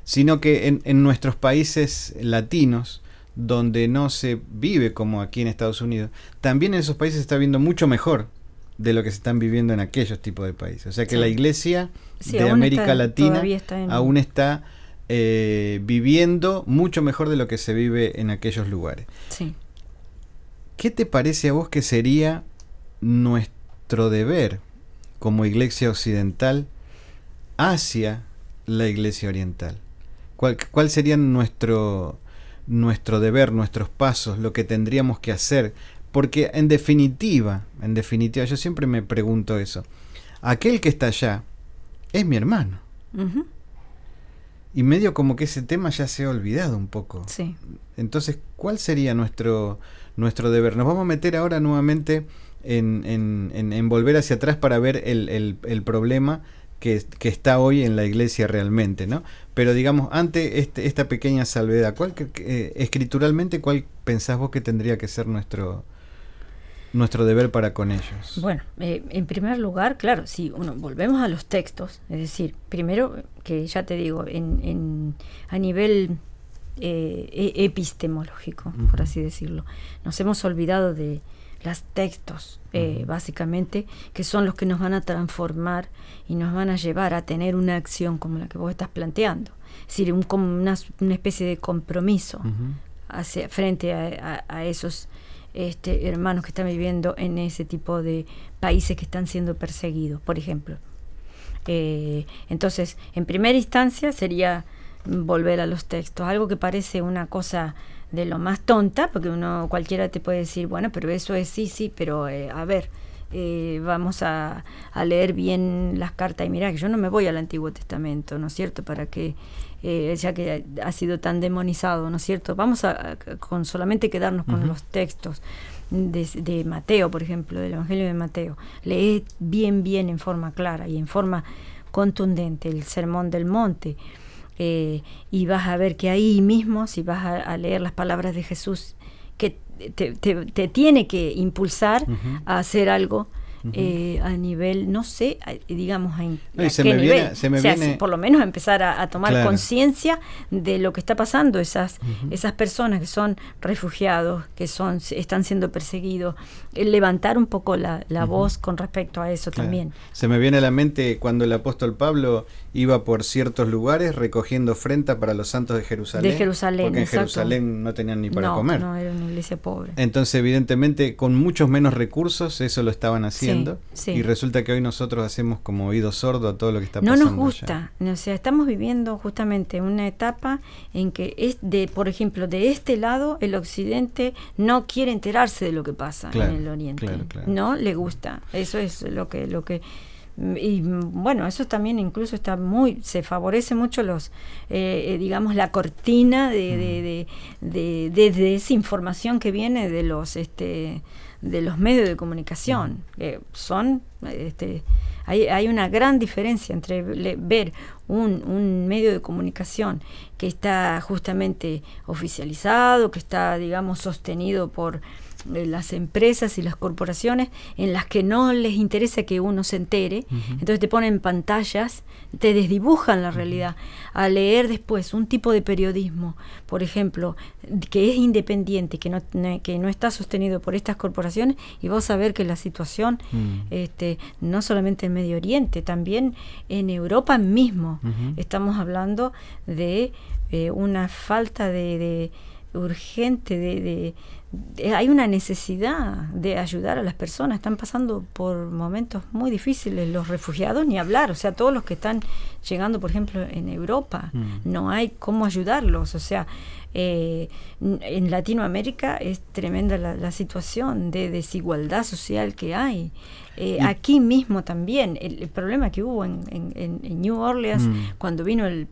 Speaker 1: sino que en nuestros países latinos, donde no se vive como aquí en Estados Unidos, también en esos países se está viendo mucho mejor de lo que se están viviendo en aquellos tipos de países. O sea que la iglesia de América Latina aún está viviendo mucho mejor de lo que se vive en aquellos lugares.
Speaker 2: Sí.
Speaker 1: ¿Qué te parece a vos que sería nuestro deber como iglesia occidental hacia la iglesia oriental? ¿Cuál sería nuestro deber, nuestros pasos, lo que tendríamos que hacer? Porque en definitiva, yo siempre me pregunto eso. Aquel que está allá es mi hermano. Y medio como que ese tema ya se ha olvidado un poco.
Speaker 2: Sí. Entonces,
Speaker 1: ¿cuál sería nuestro deber? Nos vamos a meter ahora nuevamente en volver hacia atrás para ver el problema que está hoy en la iglesia realmente, ¿no? Pero digamos, ante esta pequeña salvedad, escrituralmente, ¿cuál pensás vos que tendría que ser nuestro deber para con ellos?
Speaker 2: Bueno, en primer lugar, claro, si volvemos a los textos, es decir, primero que ya te digo, a nivel epistemológico, por así decirlo, nos hemos olvidado de los textos, básicamente, que son los que nos van a transformar y nos van a llevar a tener una acción como la que vos estás planteando, es decir, una especie de compromiso frente a esos hermanos que están viviendo en ese tipo de países que están siendo perseguidos, por ejemplo. Entonces, en primera instancia sería volver a los textos, algo que parece una cosa de lo más tonta, porque cualquiera te puede decir, bueno, pero eso es sí, pero a ver, vamos a leer bien las cartas, y mirá que yo no me voy al Antiguo Testamento, ¿no es cierto?, para que ya que ha sido tan demonizado, ¿no es cierto?, vamos con solamente quedarnos con los textos de Mateo, por ejemplo, del Evangelio de Mateo. Lee bien en forma clara y en forma contundente el Sermón del Monte, y vas a ver que ahí mismo, si vas a leer las palabras de Jesús, que te tiene que impulsar a hacer algo a nivel, no sé, digamos, a qué nivel. Por lo menos empezar a tomar conciencia de lo que está pasando, esas personas que son refugiados, que están siendo perseguidos, levantar un poco la voz con respecto a eso también.
Speaker 1: Se me viene a la mente cuando el apóstol Pablo iba por ciertos lugares recogiendo ofrenda para los santos de Jerusalén. Porque en Jerusalén no tenían ni para comer.
Speaker 2: No, era una iglesia pobre.
Speaker 1: Entonces, evidentemente, con muchos menos recursos, eso lo estaban haciendo. Y resulta que hoy nosotros hacemos como oído sordo a todo lo que está pasando.
Speaker 2: No nos gusta. O sea, estamos viviendo justamente una etapa en que, por ejemplo, de este lado, el occidente no quiere enterarse de lo que pasa en el oriente. No le gusta. Eso es lo que y bueno, eso también incluso se favorece mucho digamos, la cortina de desinformación que viene de los medios de comunicación. Hay una gran diferencia entre ver un medio de comunicación que está justamente oficializado, que está, digamos, sostenido por las empresas y las corporaciones, en las que no les interesa que uno se entere, entonces te ponen pantallas, te desdibujan la realidad. A leer después un tipo de periodismo, por ejemplo, que es independiente, que no está sostenido por estas corporaciones, y vos sabés que la situación, no solamente en Medio Oriente, también en Europa mismo, estamos hablando de una falta urgente hay una necesidad de ayudar a las personas. Están pasando por momentos muy difíciles, los refugiados ni hablar, o sea, todos los que están llegando, por ejemplo, en Europa, no hay cómo ayudarlos, o sea, en Latinoamérica es tremenda la situación de desigualdad social que hay. Aquí mismo también, el problema que hubo en New Orleans cuando vino el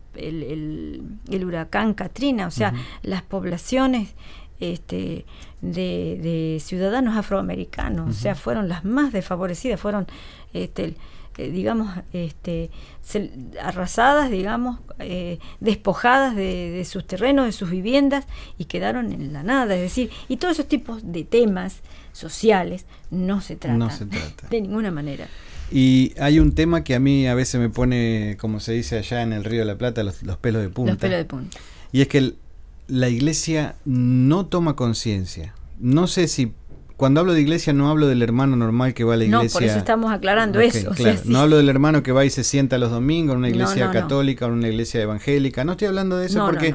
Speaker 2: huracán Katrina, o sea, las poblaciones de ciudadanos afroamericanos, o sea, fueron las más desfavorecidas, fueron digamos, arrasadas, digamos, despojadas de sus terrenos, de sus viviendas, y quedaron en la nada. Es decir, y todos esos tipos de temas sociales no se tratan de ninguna manera.
Speaker 1: Y hay un tema que a mí a veces me pone, como se dice allá en el Río de la Plata, los pelos de punta.
Speaker 2: Los pelos de punta.
Speaker 1: Y es que la iglesia no toma conciencia. No sé si, cuando hablo de iglesia no hablo del hermano normal que va a la iglesia.
Speaker 2: No, por eso estamos aclarando eso.
Speaker 1: Claro.
Speaker 2: O sea, sí.
Speaker 1: No hablo del hermano que va y se sienta los domingos en una iglesia católica o en una iglesia evangélica. No estoy hablando de eso porque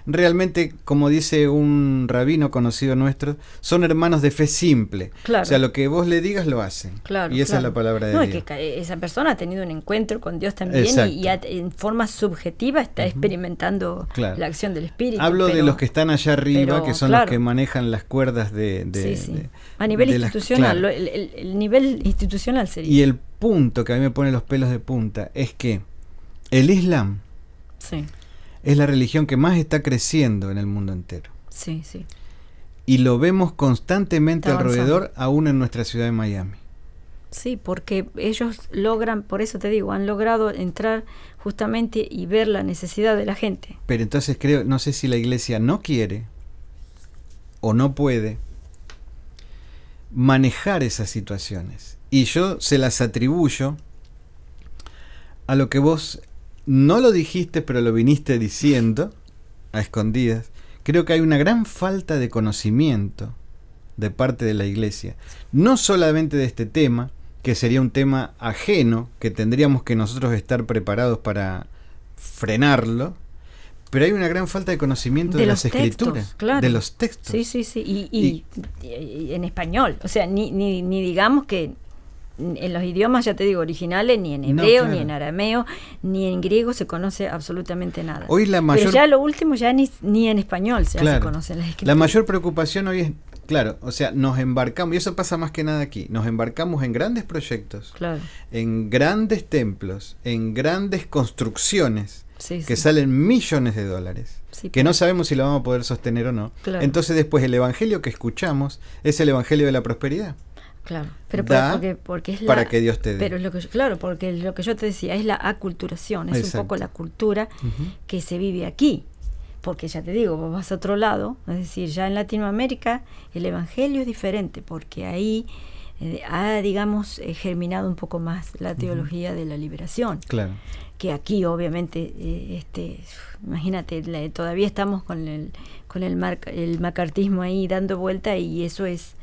Speaker 1: realmente, como dice un rabino conocido nuestro, son hermanos de fe simple. Claro. O sea, lo que vos le digas lo hacen. Claro, y esa es la palabra de Dios.
Speaker 2: Es que esa persona ha tenido un encuentro con Dios también y en forma subjetiva está experimentando la acción del Espíritu.
Speaker 1: Hablo de los que están allá arriba, que son los que manejan las cuerdas
Speaker 2: a nivel institucional, el nivel institucional sería.
Speaker 1: Y el punto que a mí me pone los pelos de punta es que el Islam es la religión que más está creciendo en el mundo entero.
Speaker 2: Sí, sí.
Speaker 1: Y lo vemos constantemente alrededor, aún en nuestra ciudad de Miami.
Speaker 2: Sí, porque ellos logran, por eso te digo, han logrado entrar justamente y ver la necesidad de la gente.
Speaker 1: Pero entonces no sé si la iglesia no quiere o no puede manejar esas situaciones. Y yo se las atribuyo a lo que vos no lo dijiste, pero lo viniste diciendo a escondidas. Creo que hay una gran falta de conocimiento de parte de la iglesia, no solamente de este tema, que sería un tema ajeno, que tendríamos que nosotros estar preparados para frenarlo, pero hay una gran falta de conocimiento de las escrituras, claro, de los textos.
Speaker 2: Sí, sí, sí, y en español, o sea, ni digamos que en los idiomas, ya te digo, originales, ni en hebreo, ni en arameo, ni en griego se conoce absolutamente nada.
Speaker 1: Hoy la mayor...
Speaker 2: Pero ya lo último, ya ni en español se conocen las escrituras.
Speaker 1: La mayor preocupación hoy es, claro, o sea, nos embarcamos, y eso pasa más que nada aquí, nos embarcamos en grandes proyectos, en grandes templos, en grandes construcciones, que salen millones de dólares, que no sabemos si lo vamos a poder sostener o no. Entonces después el evangelio que escuchamos es el evangelio de la prosperidad.
Speaker 2: Claro, pero porque es
Speaker 1: para que Dios te dé.
Speaker 2: Pero es lo que porque lo que yo te decía es la aculturación, es un poco la cultura que se vive aquí. Porque ya te digo, vos vas a otro lado, es decir, ya en Latinoamérica el evangelio es diferente, porque ahí ha, digamos, germinado un poco más la teología de la liberación. Claro. Que aquí, obviamente, imagínate, todavía estamos con el macartismo ahí dando vuelta, y eso es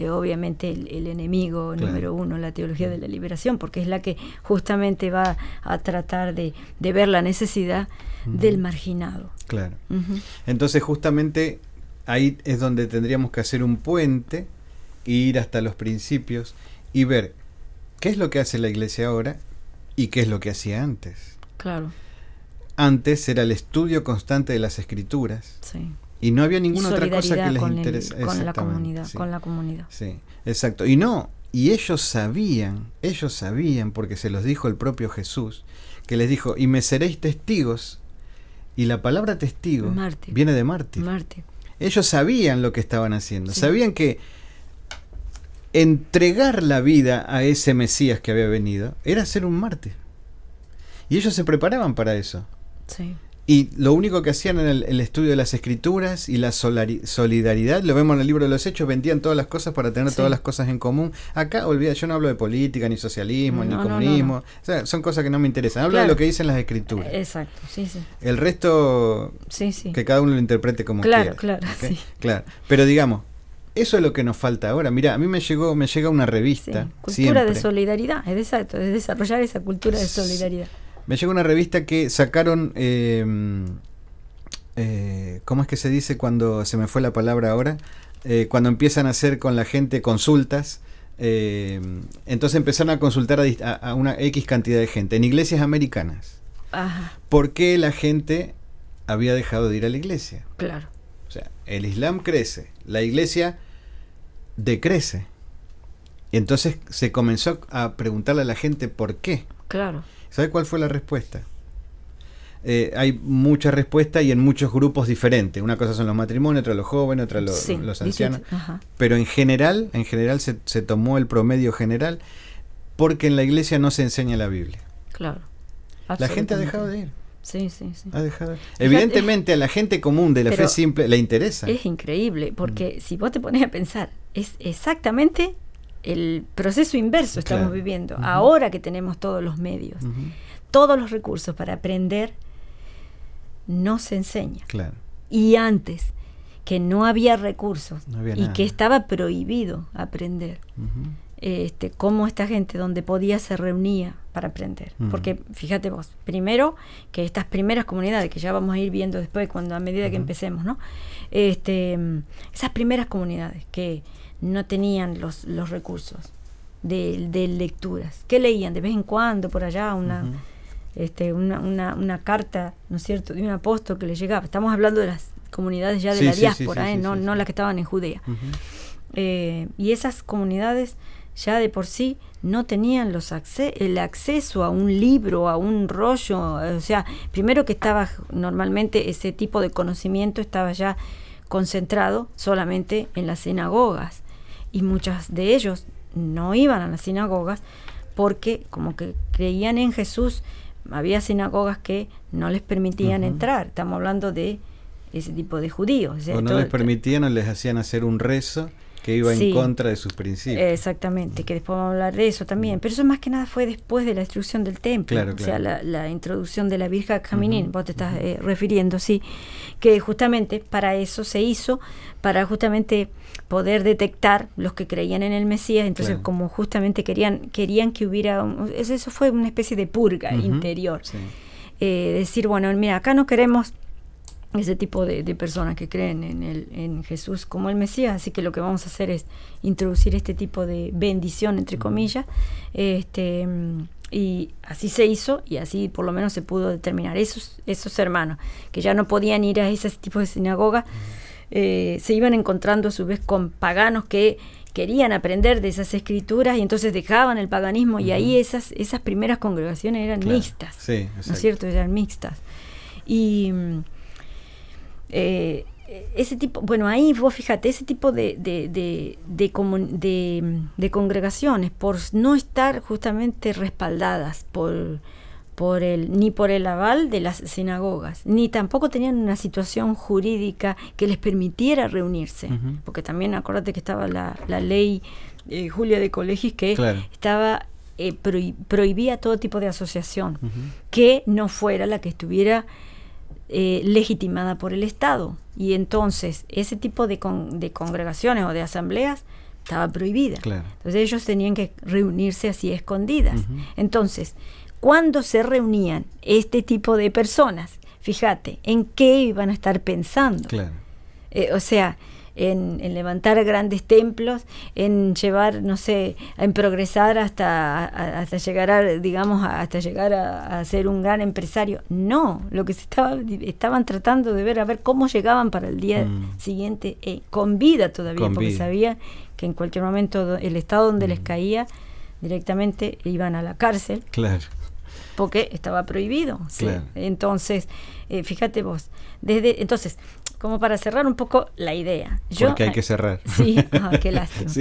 Speaker 2: obviamente el enemigo número uno, la teología de la liberación, porque es la que justamente va a tratar de ver la necesidad del marginado.
Speaker 1: Claro. Entonces justamente ahí es donde tendríamos que hacer un puente, ir hasta los principios y ver qué es lo que hace la iglesia ahora y qué es lo que hacía antes.
Speaker 2: Claro.
Speaker 1: Antes era el estudio constante de las escrituras. Sí. Y no había ninguna otra cosa que les interesara.
Speaker 2: Con la comunidad.
Speaker 1: Sí, exacto. Y ellos sabían, porque se los dijo el propio Jesús, que les dijo, y me seréis testigos. Y la palabra testigo viene de mártir. Ellos sabían lo que estaban haciendo. Sabían que entregar la vida a ese Mesías que había venido era ser un mártir. Y ellos se preparaban para eso. Sí. Y lo único que hacían era el estudio de las escrituras y la solidaridad. Lo vemos en el libro de los Hechos, vendían todas las cosas para tener todas las cosas en común. Acá, olvida, yo no hablo de política, ni socialismo, ni comunismo. O sea, son cosas que no me interesan. Hablo de lo que dicen las escrituras.
Speaker 2: Exacto, sí.
Speaker 1: El resto, que cada uno lo interprete como quiera.
Speaker 2: Claro.
Speaker 1: Pero digamos, eso es lo que nos falta ahora. Mira, a mí me llega una revista.
Speaker 2: Cultura de solidaridad, es exacto, es desarrollar esa cultura de solidaridad.
Speaker 1: Me llegó una revista que sacaron, ¿cómo es que se dice cuando se me fue la palabra ahora? cuando empiezan a hacer con la gente consultas, entonces empezaron a consultar a una X cantidad de gente en iglesias americanas.
Speaker 2: Ajá.
Speaker 1: ¿Por qué la gente había dejado de ir a la iglesia?
Speaker 2: Claro.
Speaker 1: O sea, el Islam crece, la iglesia decrece. Y entonces se comenzó a preguntarle a la gente por qué.
Speaker 2: Claro.
Speaker 1: ¿Sabe cuál fue la respuesta? Hay muchas respuestas y en muchos grupos diferentes. Una cosa son los matrimonios, otra los jóvenes, otra los ancianos. Pero en general se tomó el promedio general porque en la iglesia no se enseña la Biblia.
Speaker 2: Claro.
Speaker 1: La gente ha dejado de ir.
Speaker 2: Sí.
Speaker 1: Ha dejado. Evidentemente a la gente común de la fe simple le interesa.
Speaker 2: Es increíble, porque si vos te pones a pensar, es exactamente el proceso inverso estamos viviendo. Ahora que tenemos todos los medios, todos los recursos para aprender, no se enseña.
Speaker 1: Claro.
Speaker 2: Y antes, que no había recursos
Speaker 1: No había
Speaker 2: y
Speaker 1: nada.
Speaker 2: que estaba prohibido aprender. Cómo esta gente donde podía se reunía para aprender. Porque fíjate vos, primero que estas primeras comunidades, que ya vamos a ir viendo después a medida que empecemos, ¿no? Esas primeras comunidades que no tenían los recursos de lecturas, que leían de vez en cuando por allá una carta, ¿no es cierto?, de un apóstol que le llegaba. Estamos hablando de las comunidades ya de la diáspora, no las que estaban en Judea. Y esas comunidades ya de por sí no tenían el acceso a un libro, a un rollo. O sea, primero que estaba normalmente ese tipo de conocimiento estaba ya concentrado solamente en las sinagogas, y muchos de ellos no iban a las sinagogas porque como que creían en Jesús. Había sinagogas que no les permitían entrar. Estamos hablando de ese tipo de judíos. O sea,
Speaker 1: o no les permitían o les hacían hacer un rezo que iba en contra de sus principios.
Speaker 2: Exactamente, que después vamos a hablar de eso también. Pero eso más que nada fue después de la destrucción del templo.
Speaker 1: Claro,
Speaker 2: o sea, la introducción de la Virgen Jaminín, vos te estás refiriendo, sí, que justamente para eso se hizo, para justamente poder detectar los que creían en el Mesías. Entonces, como justamente querían que hubiera, eso fue una especie de purga interior.
Speaker 1: Sí.
Speaker 2: Decir, bueno, mira, acá no queremos ese tipo de personas que creen en Jesús como el Mesías, así que lo que vamos a hacer es introducir este tipo de bendición, entre comillas, y así se hizo, y así por lo menos se pudo determinar. Esos hermanos que ya no podían ir a ese tipo de sinagoga, se iban encontrando a su vez con paganos que querían aprender de esas escrituras, y entonces dejaban el paganismo, y ahí esas primeras congregaciones eran mixtas,
Speaker 1: sí,
Speaker 2: ¿no es cierto? Eran mixtas. Y ese tipo, bueno, ahí vos fíjate, ese tipo de congregaciones, por no estar justamente respaldadas ni por el aval de las sinagogas, ni tampoco tenían una situación jurídica que les permitiera reunirse, porque también acuérdate que estaba la ley Julia de Colegis, que estaba prohibía todo tipo de asociación que no fuera la que estuviera legitimada por el Estado, y entonces ese tipo de congregaciones o de asambleas estaba prohibida. Entonces ellos tenían que reunirse así escondidas. Entonces, cuando se reunían este tipo de personas, fíjate, ¿en qué iban a estar pensando? O sea, en levantar grandes templos, en llevar, no sé, en progresar hasta llegar a ser un gran empresario. No, lo que estaban tratando de ver, a ver cómo llegaban para el día siguiente, con vida todavía, porque sabían que en cualquier momento el estado donde les caía, directamente iban a la cárcel. Porque estaba prohibido. Entonces, fíjate vos, entonces, como para cerrar un poco la idea.
Speaker 1: Porque hay que cerrar.
Speaker 2: Sí, qué lástima.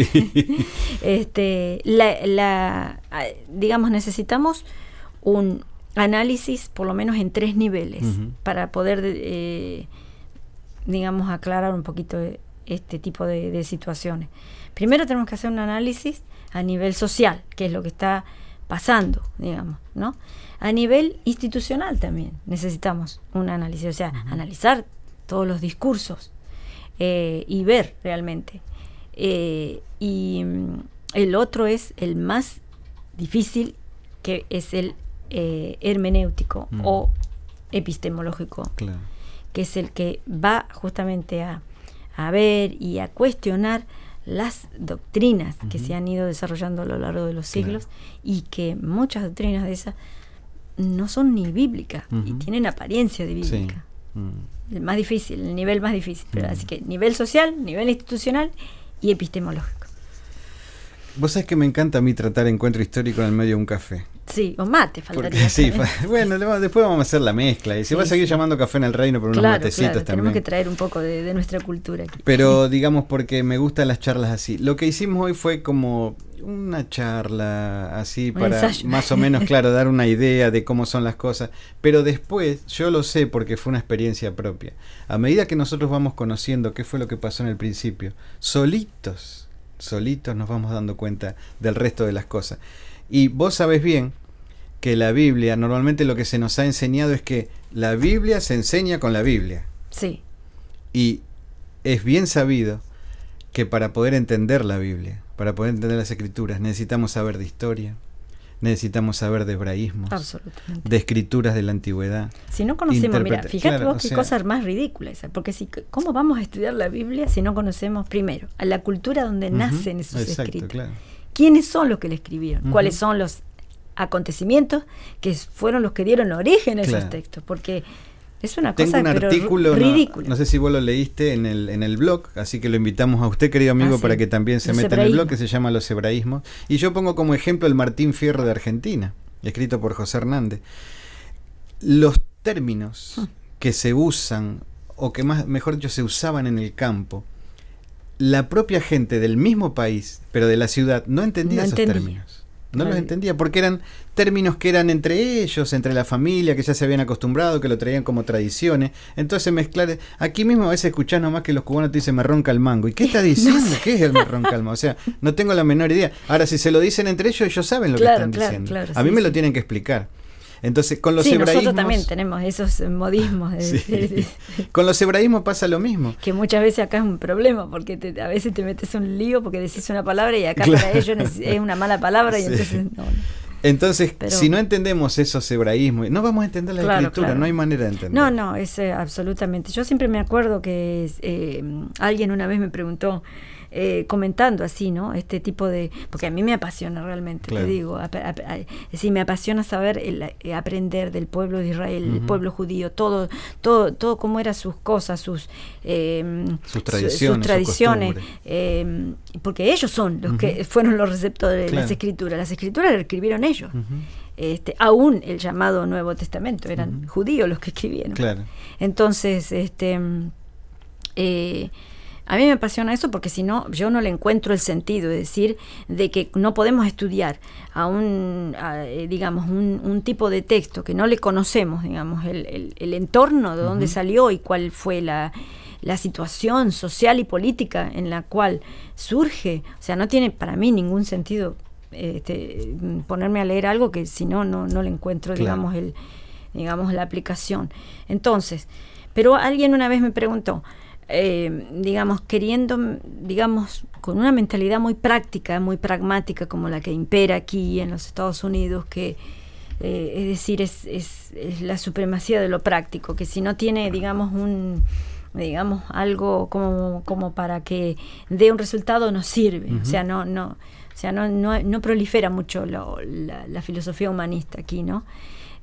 Speaker 2: Digamos, necesitamos un análisis por lo menos en 3 niveles para poder, digamos, aclarar un poquito este tipo de situaciones. Primero tenemos que hacer un análisis a nivel social, que es lo que está pasando, digamos, ¿no? A nivel institucional también necesitamos un análisis, o sea, analizar todos los discursos y ver realmente. Y el otro es el más difícil, que es el hermenéutico o epistemológico, que es el que va justamente a a ver y a cuestionar las doctrinas que se han ido desarrollando a lo largo de los siglos, y que muchas doctrinas de esas no son ni bíblicas y tienen apariencia de bíblica. El más difícil, el nivel más difícil. Pero así que nivel social, nivel institucional y epistemológico.
Speaker 1: Vos sabés que me encanta a mí tratar encuentro histórico en el medio de un café.
Speaker 2: Sí, o mate faltaría.
Speaker 1: Porque, sí, bueno, después vamos a hacer la mezcla. Y se va a seguir llamando Café en el Reino por unos matecitos también.
Speaker 2: Tenemos que traer un poco de nuestra cultura aquí.
Speaker 1: Pero digamos, porque me gustan las charlas así. Lo que hicimos hoy fue como una charla así para
Speaker 2: ensayo.
Speaker 1: Más o menos, claro, dar una idea de cómo son las cosas. Pero después, yo lo sé porque fue una experiencia propia. A medida que nosotros vamos conociendo qué fue lo que pasó en el principio, solitos nos vamos dando cuenta del resto de las cosas. Y vos sabés bien que la Biblia, normalmente lo que se nos ha enseñado es que la Biblia se enseña con la Biblia.
Speaker 2: Sí.
Speaker 1: Y es bien sabido que para poder entender la Biblia, para poder entender las Escrituras, necesitamos saber de historia, necesitamos saber de hebraísmos,
Speaker 2: Absolutamente.
Speaker 1: de escrituras de la antigüedad.
Speaker 2: Si no conocemos, mira, fíjate
Speaker 1: claro,
Speaker 2: vos qué cosa más ridícula esa, porque ¿cómo vamos a estudiar la Biblia si no conocemos primero a la cultura donde nacen esos escritos?
Speaker 1: Claro.
Speaker 2: ¿Quiénes son los que le escribieron? ¿Cuáles son los acontecimientos que fueron los que dieron origen a esos textos? Porque es una cosa
Speaker 1: Tengo un artículo,
Speaker 2: ridícula.
Speaker 1: No sé si vos lo leíste en el blog, así que lo invitamos a usted, querido amigo, para que también se meta en el blog, que se llama Los Hebraísmos. Y yo pongo como ejemplo el Martín Fierro de Argentina, escrito por José Hernández. Los términos que se usan, o que mejor dicho, se usaban en el campo, la propia gente del mismo país, pero de la ciudad, no entendía esos términos. No los entendía, porque eran términos que eran entre ellos, entre la familia, que ya se habían acostumbrado, que lo traían como tradiciones. Entonces mezclar, aquí mismo a veces escuchás nomás que los cubanos te dicen me ronca el mango. ¿Y qué está diciendo? No sé. ¿Qué es el me ronca el mango? O sea, no tengo la menor idea. Ahora, si se lo dicen entre ellos saben lo que están diciendo. A mí me lo tienen que explicar. Entonces, con los hebraísmos... nosotros
Speaker 2: también tenemos esos modismos.
Speaker 1: Con los hebraísmos pasa lo mismo.
Speaker 2: Que muchas veces acá es un problema, porque a veces te metes un lío porque decís una palabra y acá para ellos es una mala palabra y entonces...
Speaker 1: Entonces, si no entendemos esos hebraísmos, no vamos a entender la escritura, no hay manera de entender.
Speaker 2: No, es absolutamente. Yo siempre me acuerdo que alguien una vez me preguntó, comentando así, ¿no? Este tipo de... Porque a mí me apasiona realmente, te digo. Sí, me apasiona saber, aprender del pueblo de Israel, el pueblo judío, todo cómo eran sus cosas, sus tradiciones, porque ellos son los que fueron los receptores de las escrituras. Las escrituras las escribieron ellos. Aún el llamado Nuevo Testamento, eran judíos los que escribieron. Claro. Entonces, a mí me apasiona eso porque si no, yo no le encuentro el sentido, es decir, de que no podemos estudiar digamos, un tipo de texto que no le conocemos, digamos, el entorno de dónde salió y cuál fue la situación social y política en la cual surge. O sea, no tiene para mí ningún sentido ponerme a leer algo que si no le encuentro, digamos, la aplicación. Entonces, pero alguien una vez me preguntó, digamos, con una mentalidad muy práctica, muy pragmática, como la que impera aquí en los Estados Unidos, que es decir, es la supremacía de lo práctico, que si no tiene, digamos, algo como para que dé un resultado, no sirve. O sea, no prolifera mucho la filosofía humanista aquí, ¿no?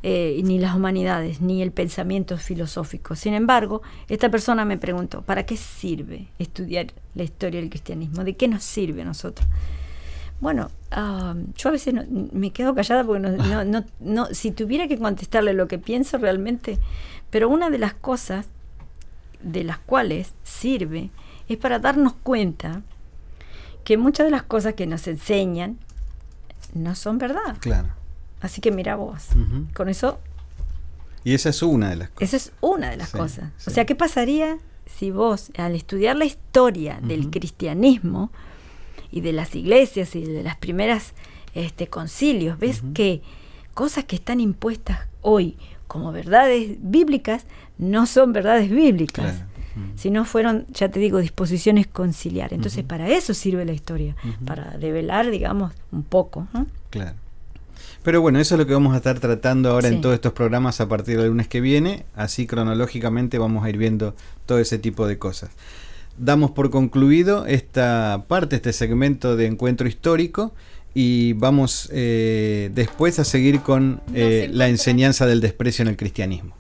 Speaker 2: Ni las humanidades, ni el pensamiento filosófico. Sin embargo, esta persona me preguntó, ¿para qué sirve estudiar la historia del cristianismo? ¿De qué nos sirve a nosotros? Bueno, yo a veces me quedo callada porque no, si tuviera que contestarle lo que pienso realmente, pero una de las cosas de las cuales sirve es para darnos cuenta que muchas de las cosas que nos enseñan no son verdad.
Speaker 1: Claro.
Speaker 2: Así que mira vos, con eso...
Speaker 1: Y esa es una de las cosas.
Speaker 2: Esa es una de las cosas. Sí. O sea, ¿qué pasaría si vos, al estudiar la historia del cristianismo y de las iglesias y de las primeras concilios, ves que cosas que están impuestas hoy como verdades bíblicas no son verdades bíblicas, sino fueron, ya te digo, disposiciones conciliares. Entonces, para eso sirve la historia, para develar, digamos, un poco, ¿no?
Speaker 1: Claro. Pero bueno, eso es lo que vamos a estar tratando ahora en todos estos programas a partir del lunes que viene. Así cronológicamente vamos a ir viendo todo ese tipo de cosas. damos por concluido esta parte, este segmento de Encuentro Histórico, y vamos después a seguir con la enseñanza del desprecio en el cristianismo.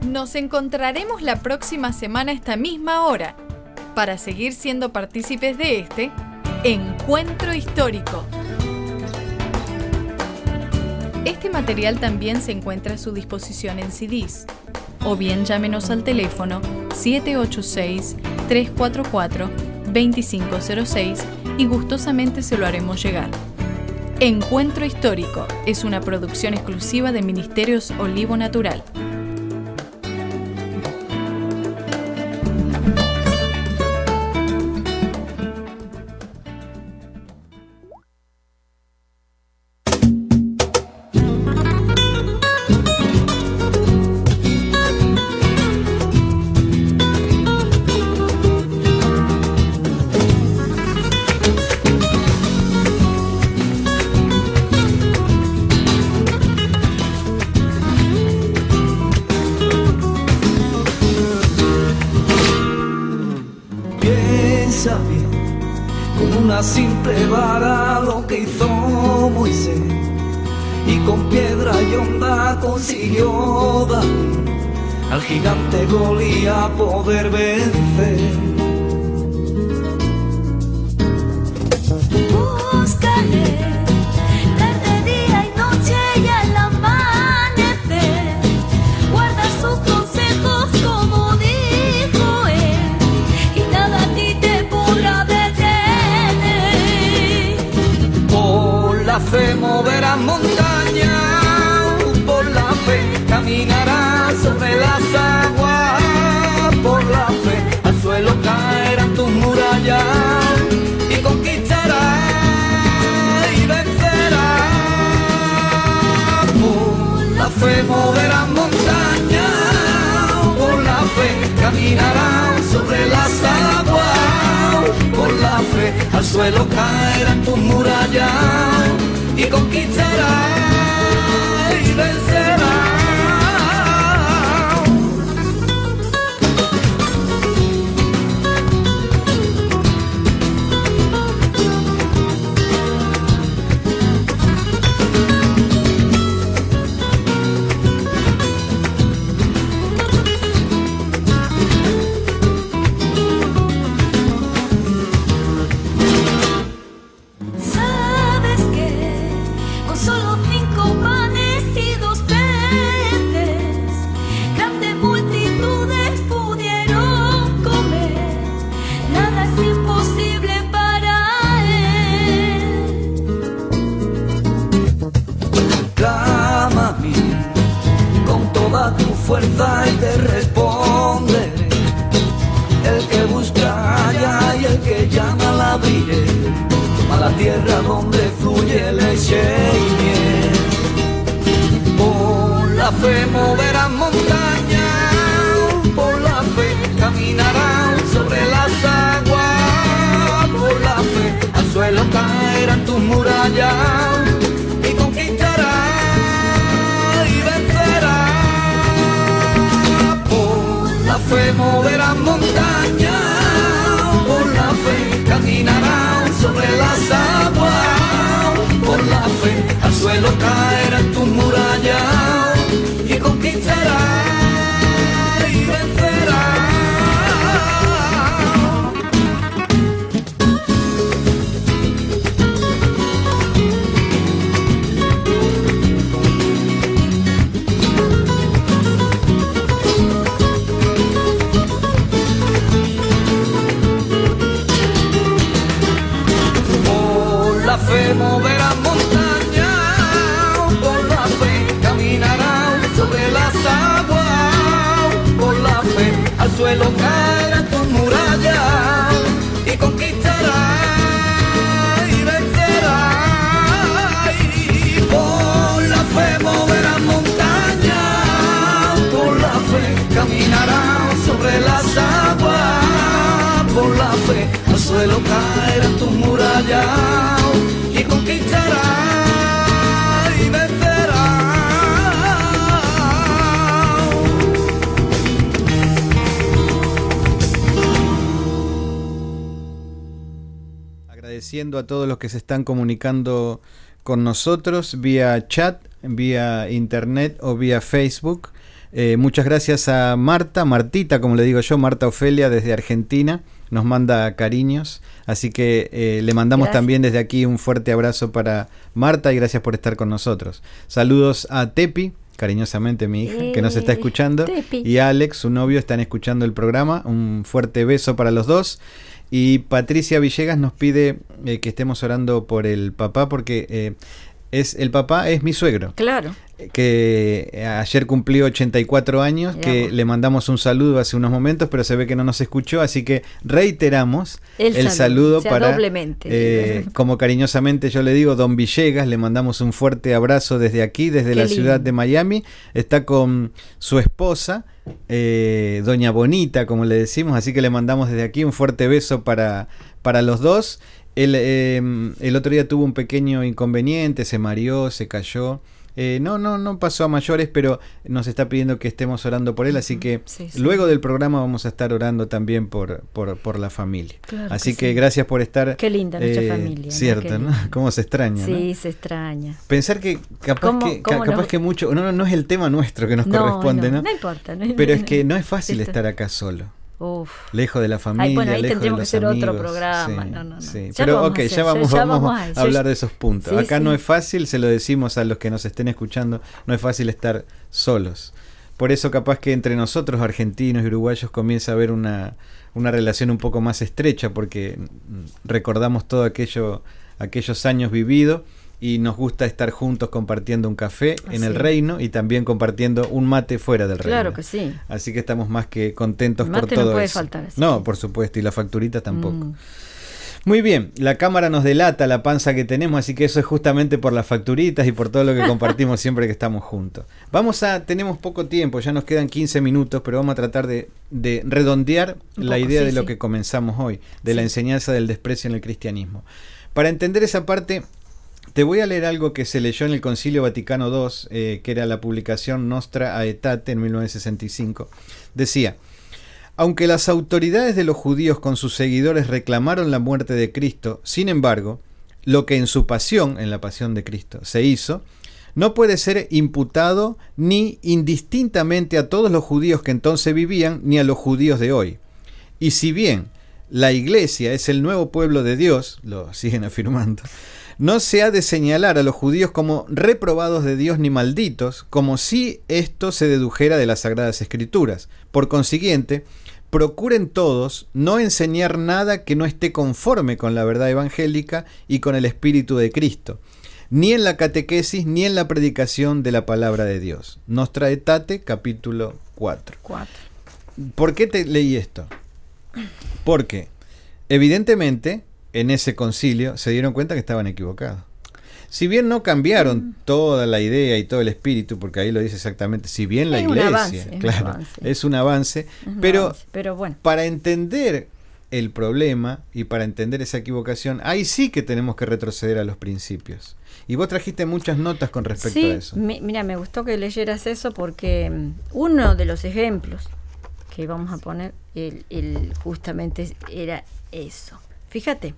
Speaker 6: Nos encontraremos la próxima semana a esta misma hora para seguir siendo partícipes de este Encuentro Histórico. Este material también se encuentra a su disposición en CDs, o bien llámenos al teléfono 786-344-2506 y gustosamente se lo haremos llegar. Encuentro Histórico es una producción exclusiva de Ministerios Olivo Natural.
Speaker 3: Simple vara lo que hizo Moisés, y con piedra y honda consiguió David al gigante Goliat poder vencer.
Speaker 4: Búscale tarde, día y noche y al amanecer, guarda sus consejos como dijo él, y nada a ti te podrá detener.
Speaker 3: Por la fe moverás montañas, por la fe caminarás sobre las aguas, por la fe al suelo caerán tus murallas y conquistarás y vencerás. Por la fe moverás montañas, por la fe caminarás sobre las aguas, por la fe al suelo caerán tus murallas y conquistarás y vencerás.
Speaker 4: ¿Sabes qué? Con solo 5 panes y 2 peces, grandes multitudes pudieron comer. Nada es imposible para él.
Speaker 3: Clama a mí con toda tu fuerza y te responderé. El que busca halla y el que llama la abriré. A la tierra donde fluye leche y miel. Por la fe moverás montañas, por la fe caminarás sobre las aguas, por la fe al suelo caerán tus murallas y conquistarás y vencerás. Por la fe moverás montañas, por la fe caminarás sobre las aguas, por la fe al suelo caerán tus murallas y conquistarás y vencerás. Por la fe moverás montañas, por la fe caminarás sobre las aguas, por la fe al suelo caerán tus murallas y conquistarás y vencerás. Y por la fe moverás montañas, por la fe caminarás sobre las aguas, por la fe al suelo caerán tus murallas y conquistarás y vencerás.
Speaker 1: agradeciendo a todos los que se están comunicando con nosotros vía chat, vía internet o vía Facebook. Muchas gracias a Martita, como le digo yo, Marta Ofelia desde Argentina, nos manda cariños, así que le mandamos también desde aquí un fuerte abrazo para Marta y gracias por estar con nosotros. Saludos a Tepi, cariñosamente mi hija, que nos está escuchando,
Speaker 2: Tepi.
Speaker 1: Y a Alex, su novio, están escuchando el programa, un fuerte beso para los dos. Y Patricia Villegas nos pide que estemos orando por el papá, porque el papá es mi suegro.
Speaker 2: Claro.
Speaker 1: Que ayer cumplió 84 años, que le mandamos un saludo hace unos momentos, pero se ve que no nos escuchó, así que reiteramos el saludo, para
Speaker 2: doblemente.
Speaker 1: Como cariñosamente yo le digo, don Villegas, le mandamos un fuerte abrazo desde aquí, desde la ciudad de Miami. Está con su esposa, doña Bonita, como le decimos, así que le mandamos desde aquí un fuerte beso para los dos. El otro día tuvo un pequeño inconveniente, se mareó, se cayó. No pasó a mayores, pero nos está pidiendo que estemos orando por él, así que luego del programa vamos a estar orando también por la familia.
Speaker 2: Claro,
Speaker 1: así que gracias por estar.
Speaker 2: Qué linda nuestra familia.
Speaker 1: Cierto, ¿no? Cómo se extraña.
Speaker 2: Sí,
Speaker 1: ¿no?
Speaker 2: se extraña.
Speaker 1: Pensar que capaz que mucho, no es el tema nuestro que nos corresponde, ¿no?
Speaker 2: No importa.
Speaker 1: Pero es que no es fácil estar acá solo.
Speaker 2: Uf.
Speaker 1: Lejos de la familia,
Speaker 2: ahí
Speaker 1: lejos
Speaker 2: tendríamos
Speaker 1: de los
Speaker 2: que hacer
Speaker 1: amigos.
Speaker 2: otro programa.
Speaker 1: Sí,
Speaker 2: no.
Speaker 1: Sí.
Speaker 2: Ya
Speaker 1: Pero
Speaker 2: vamos
Speaker 1: ya vamos a hablar de esos puntos.
Speaker 2: Sí,
Speaker 1: acá no es fácil, se lo decimos a los que nos estén escuchando, no es fácil estar solos. Por eso capaz que entre nosotros, argentinos y uruguayos, comienza a haber una relación un poco más estrecha, porque recordamos todo aquellos años vividos. Y nos gusta estar juntos compartiendo un café en el reino y también compartiendo un mate fuera del reino.
Speaker 2: Claro que sí.
Speaker 1: Así que estamos más que contentos por todo eso.
Speaker 2: El mate no puede faltar.
Speaker 1: No, por supuesto, y la facturita tampoco. Muy bien, la cámara nos delata la panza que tenemos, así que eso es justamente por las facturitas y por todo lo que compartimos siempre que estamos juntos. Tenemos poco tiempo, ya nos quedan 15 minutos, pero vamos a tratar de redondear la idea de lo que comenzamos hoy, de la enseñanza del desprecio en el cristianismo. Para entender esa parte, te voy a leer algo que se leyó en el Concilio Vaticano II, que era la publicación Nostra Aetate en 1965. Decía: aunque las autoridades de los judíos con sus seguidores reclamaron la muerte de Cristo, sin embargo, lo que en su pasión, en la pasión de Cristo, se hizo, no puede ser imputado ni indistintamente a todos los judíos que entonces vivían, ni a los judíos de hoy. Y si bien la Iglesia es el nuevo pueblo de Dios, lo siguen afirmando, no se ha de señalar a los judíos como reprobados de Dios ni malditos, como si esto se dedujera de las Sagradas Escrituras. Por consiguiente, procuren todos no enseñar nada que no esté conforme con la verdad evangélica y con el Espíritu de Cristo, ni en la catequesis ni en la predicación de la palabra de Dios. Nostra Aetate, capítulo 4. ¿Por qué te leí esto? Porque, evidentemente, en ese concilio se dieron cuenta que estaban equivocados. Si bien no cambiaron toda la idea y todo el espíritu, porque ahí lo dice exactamente, si bien la Iglesia, es un avance, pero bueno, para entender el problema y para entender esa equivocación, ahí sí que tenemos que retroceder a los principios. Y vos trajiste muchas notas con respecto a eso.
Speaker 2: Mira, me gustó que leyeras eso porque uno de los ejemplos que vamos a poner, justamente era eso. Fíjate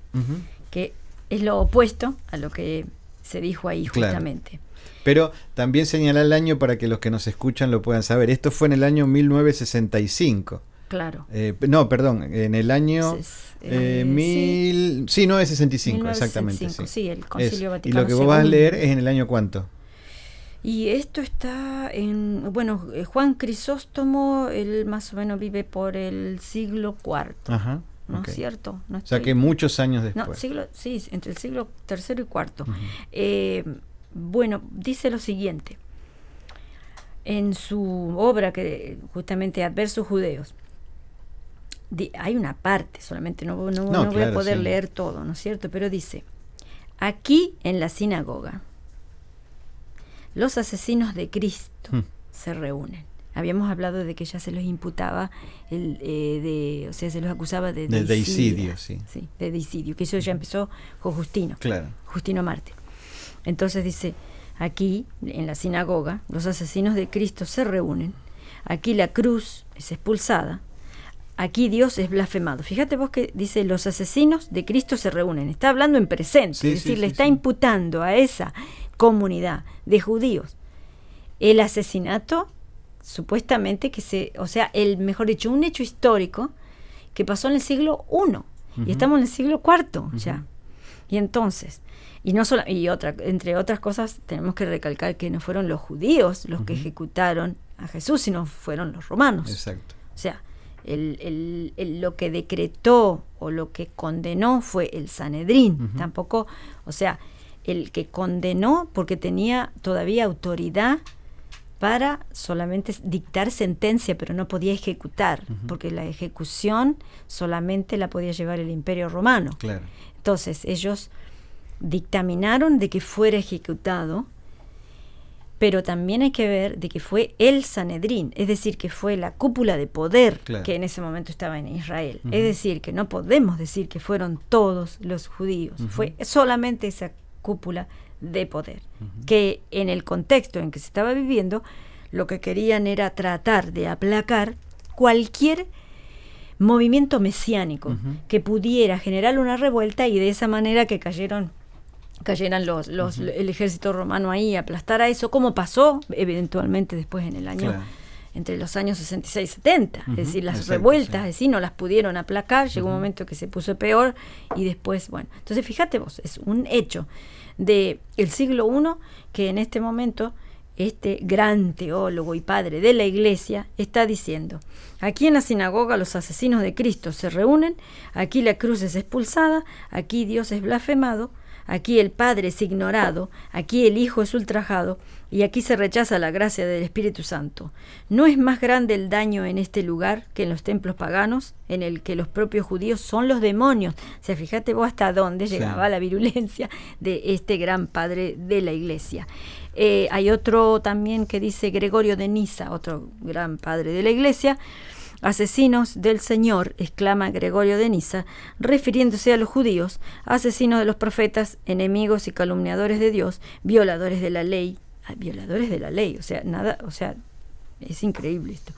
Speaker 2: que es lo opuesto a lo que se dijo ahí justamente.
Speaker 1: Claro. Pero también señalar el año para que los que nos escuchan lo puedan saber. Esto fue en el año 1965.
Speaker 2: Claro.
Speaker 1: No, perdón, en el año 1965, exactamente.
Speaker 2: Sí, el Concilio Vaticano
Speaker 1: II. Y lo que vos vas a leer es en el año ¿cuánto?
Speaker 2: Y esto está en, Juan Crisóstomo, él más o menos vive por el siglo IV.
Speaker 1: Ajá.
Speaker 2: ¿No es cierto?
Speaker 1: O sea que muchos años después.
Speaker 2: No, entre el siglo III y IV. Dice lo siguiente. En su obra, que justamente Adversus Judeos, hay una parte, solamente no voy a poder leer todo, ¿no es cierto? Pero dice: aquí en la sinagoga, los asesinos de Cristo se reúnen. Habíamos hablado de que ya se los imputaba, se los acusaba de deicidio. Sí, de deicidio, que eso ya empezó con Justino.
Speaker 1: Claro.
Speaker 2: Justino Mártir. Entonces dice: aquí, en la sinagoga, los asesinos de Cristo se reúnen. Aquí la cruz es expulsada. aquí Dios es blasfemado. Fíjate vos que dice, los asesinos de Cristo se reúnen. Está hablando en presente,
Speaker 1: Sí,
Speaker 2: es decir,
Speaker 1: sí,
Speaker 2: le
Speaker 1: sí,
Speaker 2: está
Speaker 1: sí.
Speaker 2: imputando a esa comunidad de judíos el asesinato, supuestamente mejor dicho, un hecho histórico que pasó en el siglo I, y estamos en el siglo IV ya. Y entonces, entre otras cosas, tenemos que recalcar que no fueron los judíos los que ejecutaron a Jesús, sino fueron los romanos.
Speaker 1: Exacto.
Speaker 2: O sea, lo que decretó o lo que condenó fue el Sanedrín. Tampoco, o sea, el que condenó porque tenía todavía autoridad para solamente dictar sentencia, pero no podía ejecutar, porque la ejecución solamente la podía llevar el Imperio Romano.
Speaker 1: Claro.
Speaker 2: Entonces ellos dictaminaron de que fuera ejecutado, pero también hay que ver de que fue el Sanedrín, es decir, que fue la cúpula de poder que en ese momento estaba en Israel. Es decir, que no podemos decir que fueron todos los judíos, fue solamente esa cúpula de poder, que en el contexto en que se estaba viviendo, lo que querían era tratar de aplacar cualquier movimiento mesiánico que pudiera generar una revuelta, y de esa manera que cayeran el ejército romano ahí, aplastar a eso, como pasó eventualmente después en el año, entre los años 66 y 70, es decir, las revueltas, es decir, no las pudieron aplacar, llegó un momento que se puso peor, y después, bueno, entonces fíjate vos, es un hecho del siglo I que en este momento este gran teólogo y padre de la Iglesia está diciendo: aquí en la sinagoga los asesinos de Cristo se reúnen, aquí la cruz es expulsada, aquí Dios es blasfemado, aquí el Padre es ignorado, aquí el Hijo es ultrajado, y aquí se rechaza la gracia del Espíritu Santo. ¿No es más grande el daño en este lugar que en los templos paganos, en el que los propios judíos son los demonios? O sea, fíjate vos hasta dónde llegaba la virulencia de este gran padre de la Iglesia. Hay otro también que dice Gregorio de Nisa, otro gran padre de la Iglesia: asesinos del Señor, exclama Gregorio de Nisa, refiriéndose a los judíos, asesinos de los profetas, enemigos y calumniadores de Dios, violadores de la ley, es increíble esto.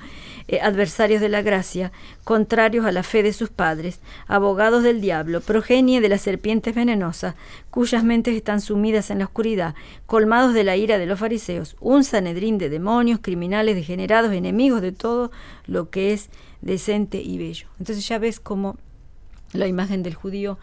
Speaker 2: Adversarios de la gracia, contrarios a la fe de sus padres, abogados del diablo, progenie de las serpientes venenosas, cuyas mentes están sumidas en la oscuridad, colmados de la ira de los fariseos, un sanedrín de demonios, criminales, degenerados, enemigos de todo lo que es decente y bello. Entonces ya ves cómo la imagen del judío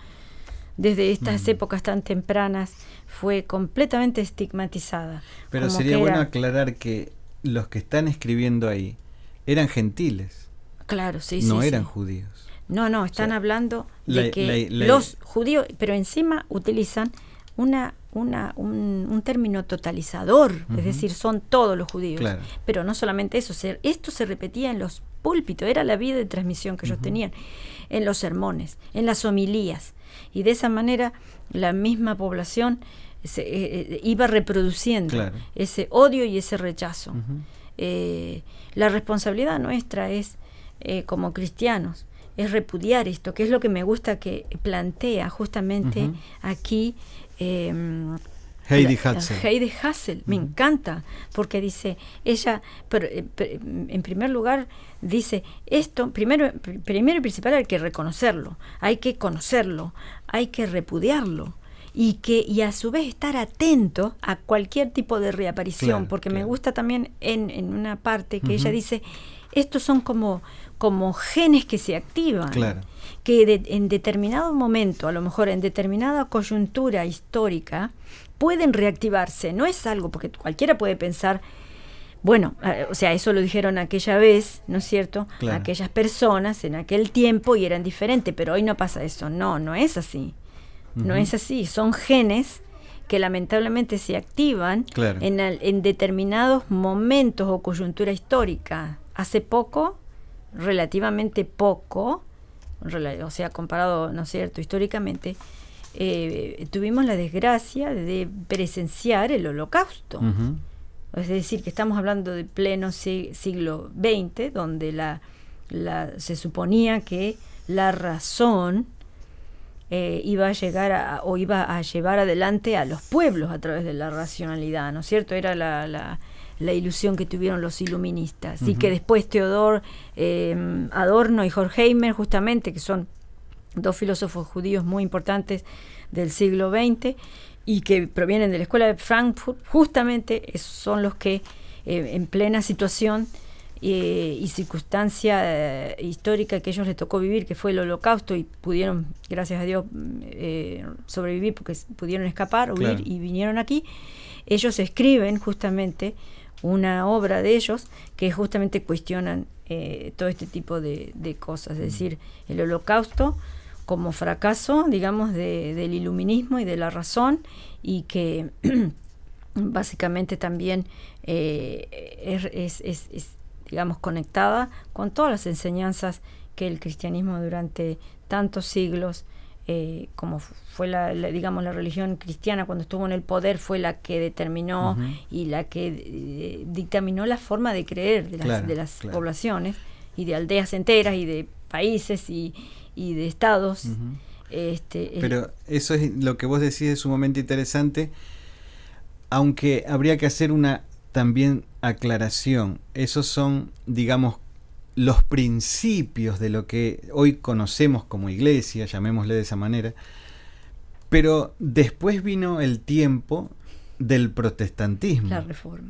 Speaker 2: desde estas épocas tan tempranas fue completamente estigmatizada.
Speaker 1: Pero sería bueno aclarar que los que están escribiendo ahí eran gentiles.
Speaker 2: Claro, sí,
Speaker 1: no eran judíos.
Speaker 2: No, están hablando de que los judíos, pero encima utilizan un término totalizador, es decir, son todos los judíos.
Speaker 1: Claro.
Speaker 2: Pero no solamente eso, esto se repetía en los púlpitos, era la vida de transmisión que ellos tenían, en los sermones, en las homilías, y de esa manera la misma población iba reproduciendo ese odio y ese rechazo. La responsabilidad nuestra es, como cristianos, es repudiar esto, que es lo que me gusta que plantea justamente aquí
Speaker 1: Heidi Hassel.
Speaker 2: Heidi Hassel, me encanta, porque dice ella, en primer lugar dice esto, primero y principal hay que reconocerlo, hay que conocerlo, hay que repudiarlo, y a su vez estar atento a cualquier tipo de reaparición, porque me gusta también en una parte que ella dice, estos son como genes que se activan, que en determinado momento, a lo mejor en determinada coyuntura histórica, pueden reactivarse. No es algo, porque cualquiera puede pensar, bueno, o sea, eso lo dijeron aquella vez, ¿no es cierto? Aquellas personas en aquel tiempo y eran diferentes, pero hoy no pasa eso. No es así. No es así. Son genes que lamentablemente se activan en determinados momentos o coyuntura histórica. Hace poco, relativamente poco, o sea, comparado, ¿no es cierto?, históricamente, tuvimos la desgracia de presenciar el Holocausto. Es decir, que estamos hablando de pleno siglo XX, donde se suponía que la razón iba a llegar iba a llevar adelante a los pueblos a través de la racionalidad, ¿no es cierto? Era la ilusión que tuvieron los iluministas, y que después Theodor Adorno y Horkheimer, justamente, que son dos filósofos judíos muy importantes del siglo XX y que provienen de la escuela de Frankfurt, justamente son los que en plena situación y circunstancia histórica que a ellos les tocó vivir, que fue el Holocausto, y pudieron, gracias a Dios, sobrevivir porque pudieron escapar, huir,
Speaker 1: claro,
Speaker 2: y vinieron aquí. Ellos escriben justamente una obra de ellos que justamente cuestionan todo este tipo de cosas, es decir, el Holocausto como fracaso, digamos, del iluminismo y de la razón, y que básicamente también es digamos, conectada con todas las enseñanzas que el cristianismo durante tantos siglos, como fue digamos, la religión cristiana cuando estuvo en el poder, fue la que determinó y la que dictaminó la forma de creer de las poblaciones y de aldeas enteras y de países y de estados.
Speaker 1: Pero eso es lo que vos decís, es sumamente interesante, aunque habría que hacer una también aclaración. Esos son, digamos, los principios de lo que hoy conocemos como iglesia, llamémosle de esa manera, pero después vino el tiempo del protestantismo,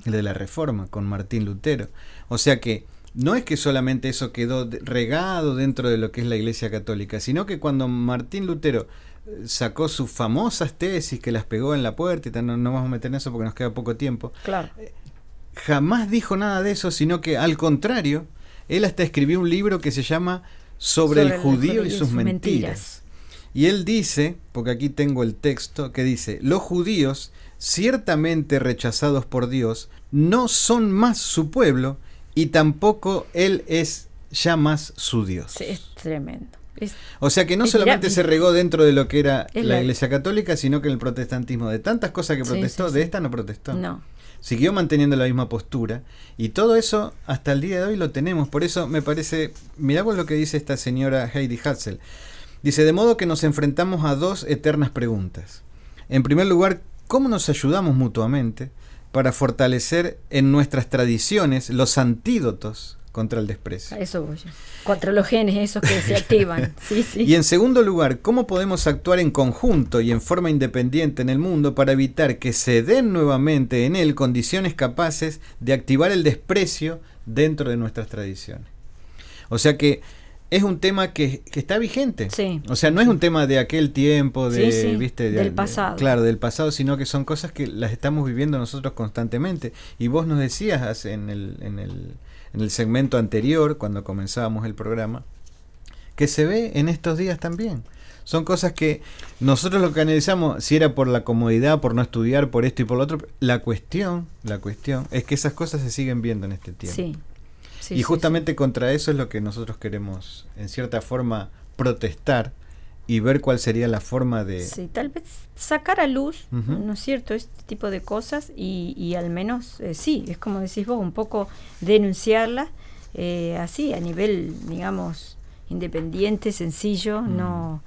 Speaker 1: de la Reforma, con Martín Lutero. O sea que no es que solamente eso quedó regado dentro de lo que es la Iglesia Católica, sino que cuando Martín Lutero sacó sus famosas tesis, que las pegó en la puerta, y tal, no vamos a meter en eso porque nos queda poco tiempo,
Speaker 2: claro,
Speaker 1: jamás dijo nada de eso, sino que al contrario, él hasta escribió un libro que se llama Sobre el judío y sus mentiras. Y él dice, porque aquí tengo el texto, que dice: los judíos, ciertamente rechazados por Dios, no son más su pueblo, y tampoco él es ya más su Dios.
Speaker 2: Sí, es tremendo.
Speaker 1: O sea que no solamente se regó dentro de lo que era la Iglesia Católica, sino que en el protestantismo, de tantas cosas que protestó, de esta no protestó.
Speaker 2: No.
Speaker 1: Siguió manteniendo la misma postura, y todo eso hasta el día de hoy lo tenemos. Por eso me parece, mirá vos lo que dice esta señora Heidi Hatzel. Dice: de modo que nos enfrentamos a dos eternas preguntas. En primer lugar, ¿cómo nos ayudamos mutuamente para fortalecer en nuestras tradiciones los antídotos contra el desprecio?
Speaker 2: A eso voy yo. Contra los genes esos que se activan. Sí, sí.
Speaker 1: Y en segundo lugar, ¿cómo podemos actuar en conjunto y en forma independiente en el mundo para evitar que se den nuevamente en él condiciones capaces de activar el desprecio dentro de nuestras tradiciones? O sea que es un tema que está vigente.
Speaker 2: Sí.
Speaker 1: O sea, no es un tema de aquel tiempo, ¿viste?
Speaker 2: Del pasado.
Speaker 1: Claro, del pasado, sino que son cosas que las estamos viviendo nosotros constantemente. Y vos nos decías en el segmento anterior, cuando comenzábamos el programa, que se ve en estos días también. Son cosas que nosotros lo que analizamos, si era por la comodidad, por no estudiar, por esto y por lo otro, la cuestión es que esas cosas se siguen viendo en este tiempo.
Speaker 2: Sí.
Speaker 1: Y justamente contra eso es lo que nosotros queremos, en cierta forma, protestar y ver cuál sería la forma de...
Speaker 2: Sí, tal vez sacar a luz, ¿no es cierto?, este tipo de cosas y al menos, sí, es como decís vos, un poco denunciarla, así, a nivel, digamos, independiente, sencillo, no...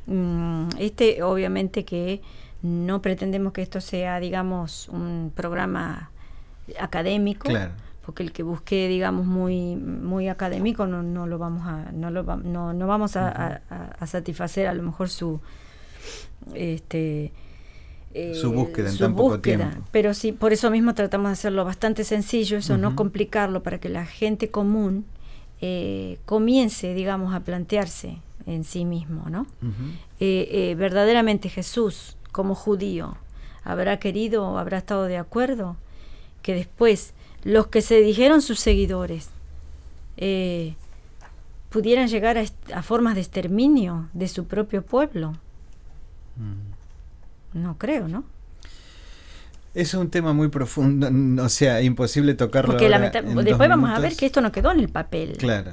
Speaker 2: obviamente que no pretendemos que esto sea, digamos, un programa académico,
Speaker 1: claro,
Speaker 2: porque el que busque, digamos, muy académico no lo vamos a no vamos a satisfacer a lo mejor su
Speaker 1: búsqueda en tan poco tiempo.
Speaker 2: Pero sí, por eso mismo tratamos de hacerlo bastante sencillo, eso, no complicarlo, para que la gente común comience, digamos, a plantearse en sí mismo, ¿no? Verdaderamente Jesús, como judío, habrá querido, habrá estado de acuerdo que después los que se dijeron sus seguidores pudieran llegar a formas de exterminio de su propio pueblo. No creo, ¿no?
Speaker 1: Es un tema muy profundo, o sea, imposible tocarlo.
Speaker 2: Porque
Speaker 1: ahora
Speaker 2: después vamos a ver que esto no quedó en el papel.
Speaker 1: Claro.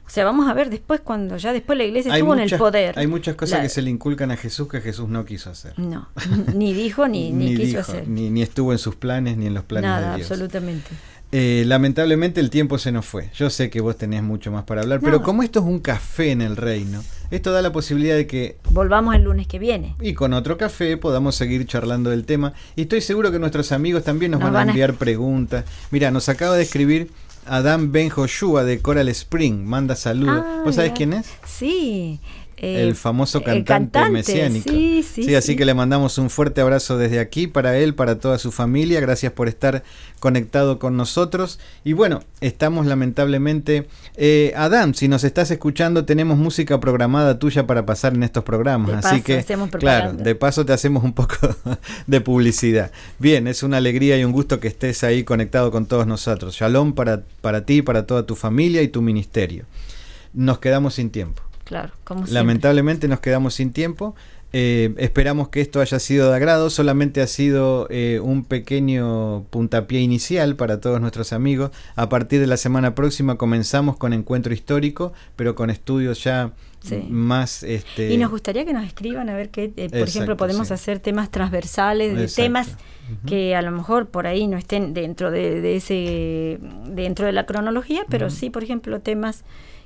Speaker 2: O sea, vamos a ver después, cuando ya después la iglesia estuvo en el poder.
Speaker 1: Hay muchas cosas que se le inculcan a Jesús que Jesús no quiso hacer.
Speaker 2: No, ni dijo ni quiso hacer.
Speaker 1: Ni estuvo en sus planes ni en los planes de Dios.
Speaker 2: Nada, absolutamente.
Speaker 1: Lamentablemente el tiempo se nos fue. Yo sé que vos tenés mucho más para hablar, pero como esto es un café en el reino, esto da la posibilidad de que
Speaker 2: volvamos el lunes que viene
Speaker 1: y con otro café podamos seguir charlando del tema. Y estoy seguro que nuestros amigos también nos van a enviar preguntas. Mira, nos acaba de escribir Adam Ben Joshua de Coral Spring, manda saludos. ¿Vos sabés quién es?
Speaker 2: Sí.
Speaker 1: El famoso cantante mesiánico. Sí, así que le mandamos un fuerte abrazo desde aquí para él, para toda su familia. Gracias por estar conectado con nosotros. Y bueno, estamos lamentablemente... Adam, si nos estás escuchando, tenemos música programada tuya para pasar en estos programas. Así que, claro, de paso te hacemos un poco de publicidad. Bien, es una alegría y un gusto que estés ahí conectado con todos nosotros. Shalom para ti, para toda tu familia y tu ministerio. Nos quedamos sin tiempo.
Speaker 2: Claro, como siempre.
Speaker 1: Lamentablemente nos quedamos sin tiempo. Esperamos que esto haya sido de agrado. Solamente ha sido un pequeño puntapié inicial para todos nuestros amigos. A partir de la semana próxima comenzamos con Encuentro Histórico, pero con estudios ya más...
Speaker 2: Y nos gustaría que nos escriban a ver qué, por ejemplo, podemos hacer temas transversales, de temas que a lo mejor por ahí no estén dentro de la cronología, pero sí, por ejemplo, temas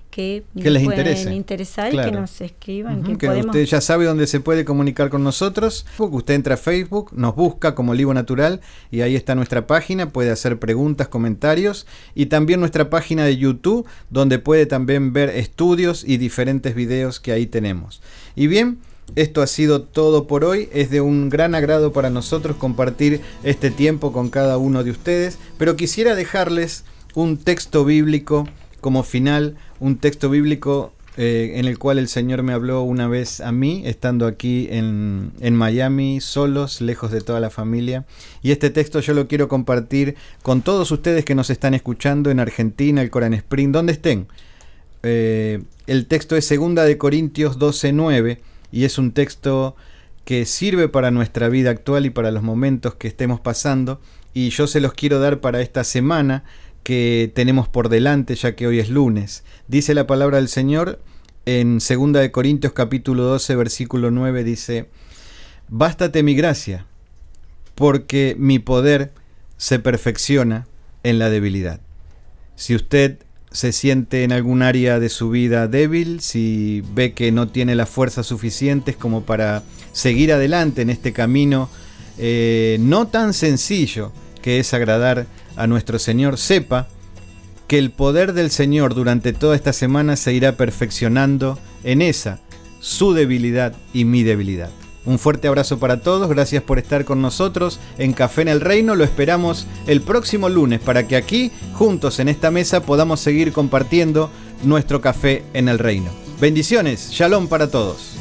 Speaker 2: que les pueden interesar, claro. Y que nos escriban.
Speaker 1: Que usted ya sabe dónde se puede comunicar con nosotros. Usted entra a Facebook, nos busca como Olivo Natural y ahí está nuestra página, puede hacer preguntas, comentarios, y también nuestra página de YouTube, donde puede también ver estudios y diferentes videos que ahí tenemos. Y bien, esto ha sido todo por hoy. Es de un gran agrado para nosotros compartir este tiempo con cada uno de ustedes, pero quisiera dejarles un texto bíblico como final, un texto bíblico en el cual el Señor me habló una vez a mí, estando aquí en Miami, solos, lejos de toda la familia. Y este texto yo lo quiero compartir con todos ustedes que nos están escuchando en Argentina, el Coral Spring, donde estén. El texto es 2 de Corintios 12:9 y es un texto que sirve para nuestra vida actual y para los momentos que estemos pasando. Y yo se los quiero dar para esta semana que tenemos por delante, ya que hoy es lunes. Dice la palabra del Señor en 2 de Corintios capítulo 12, versículo 9, dice: bástate mi gracia, porque mi poder se perfecciona en la debilidad. Si usted se siente en algún área de su vida débil, si ve que no tiene las fuerzas suficientes como para seguir adelante en este camino no tan sencillo que es agradar a nuestro Señor, sepa que el poder del Señor durante toda esta semana se irá perfeccionando en esa, su debilidad y mi debilidad. Un fuerte abrazo para todos, gracias por estar con nosotros en Café en el Reino. Lo esperamos el próximo lunes para que aquí, juntos en esta mesa, podamos seguir compartiendo nuestro café en el reino. Bendiciones, shalom para todos.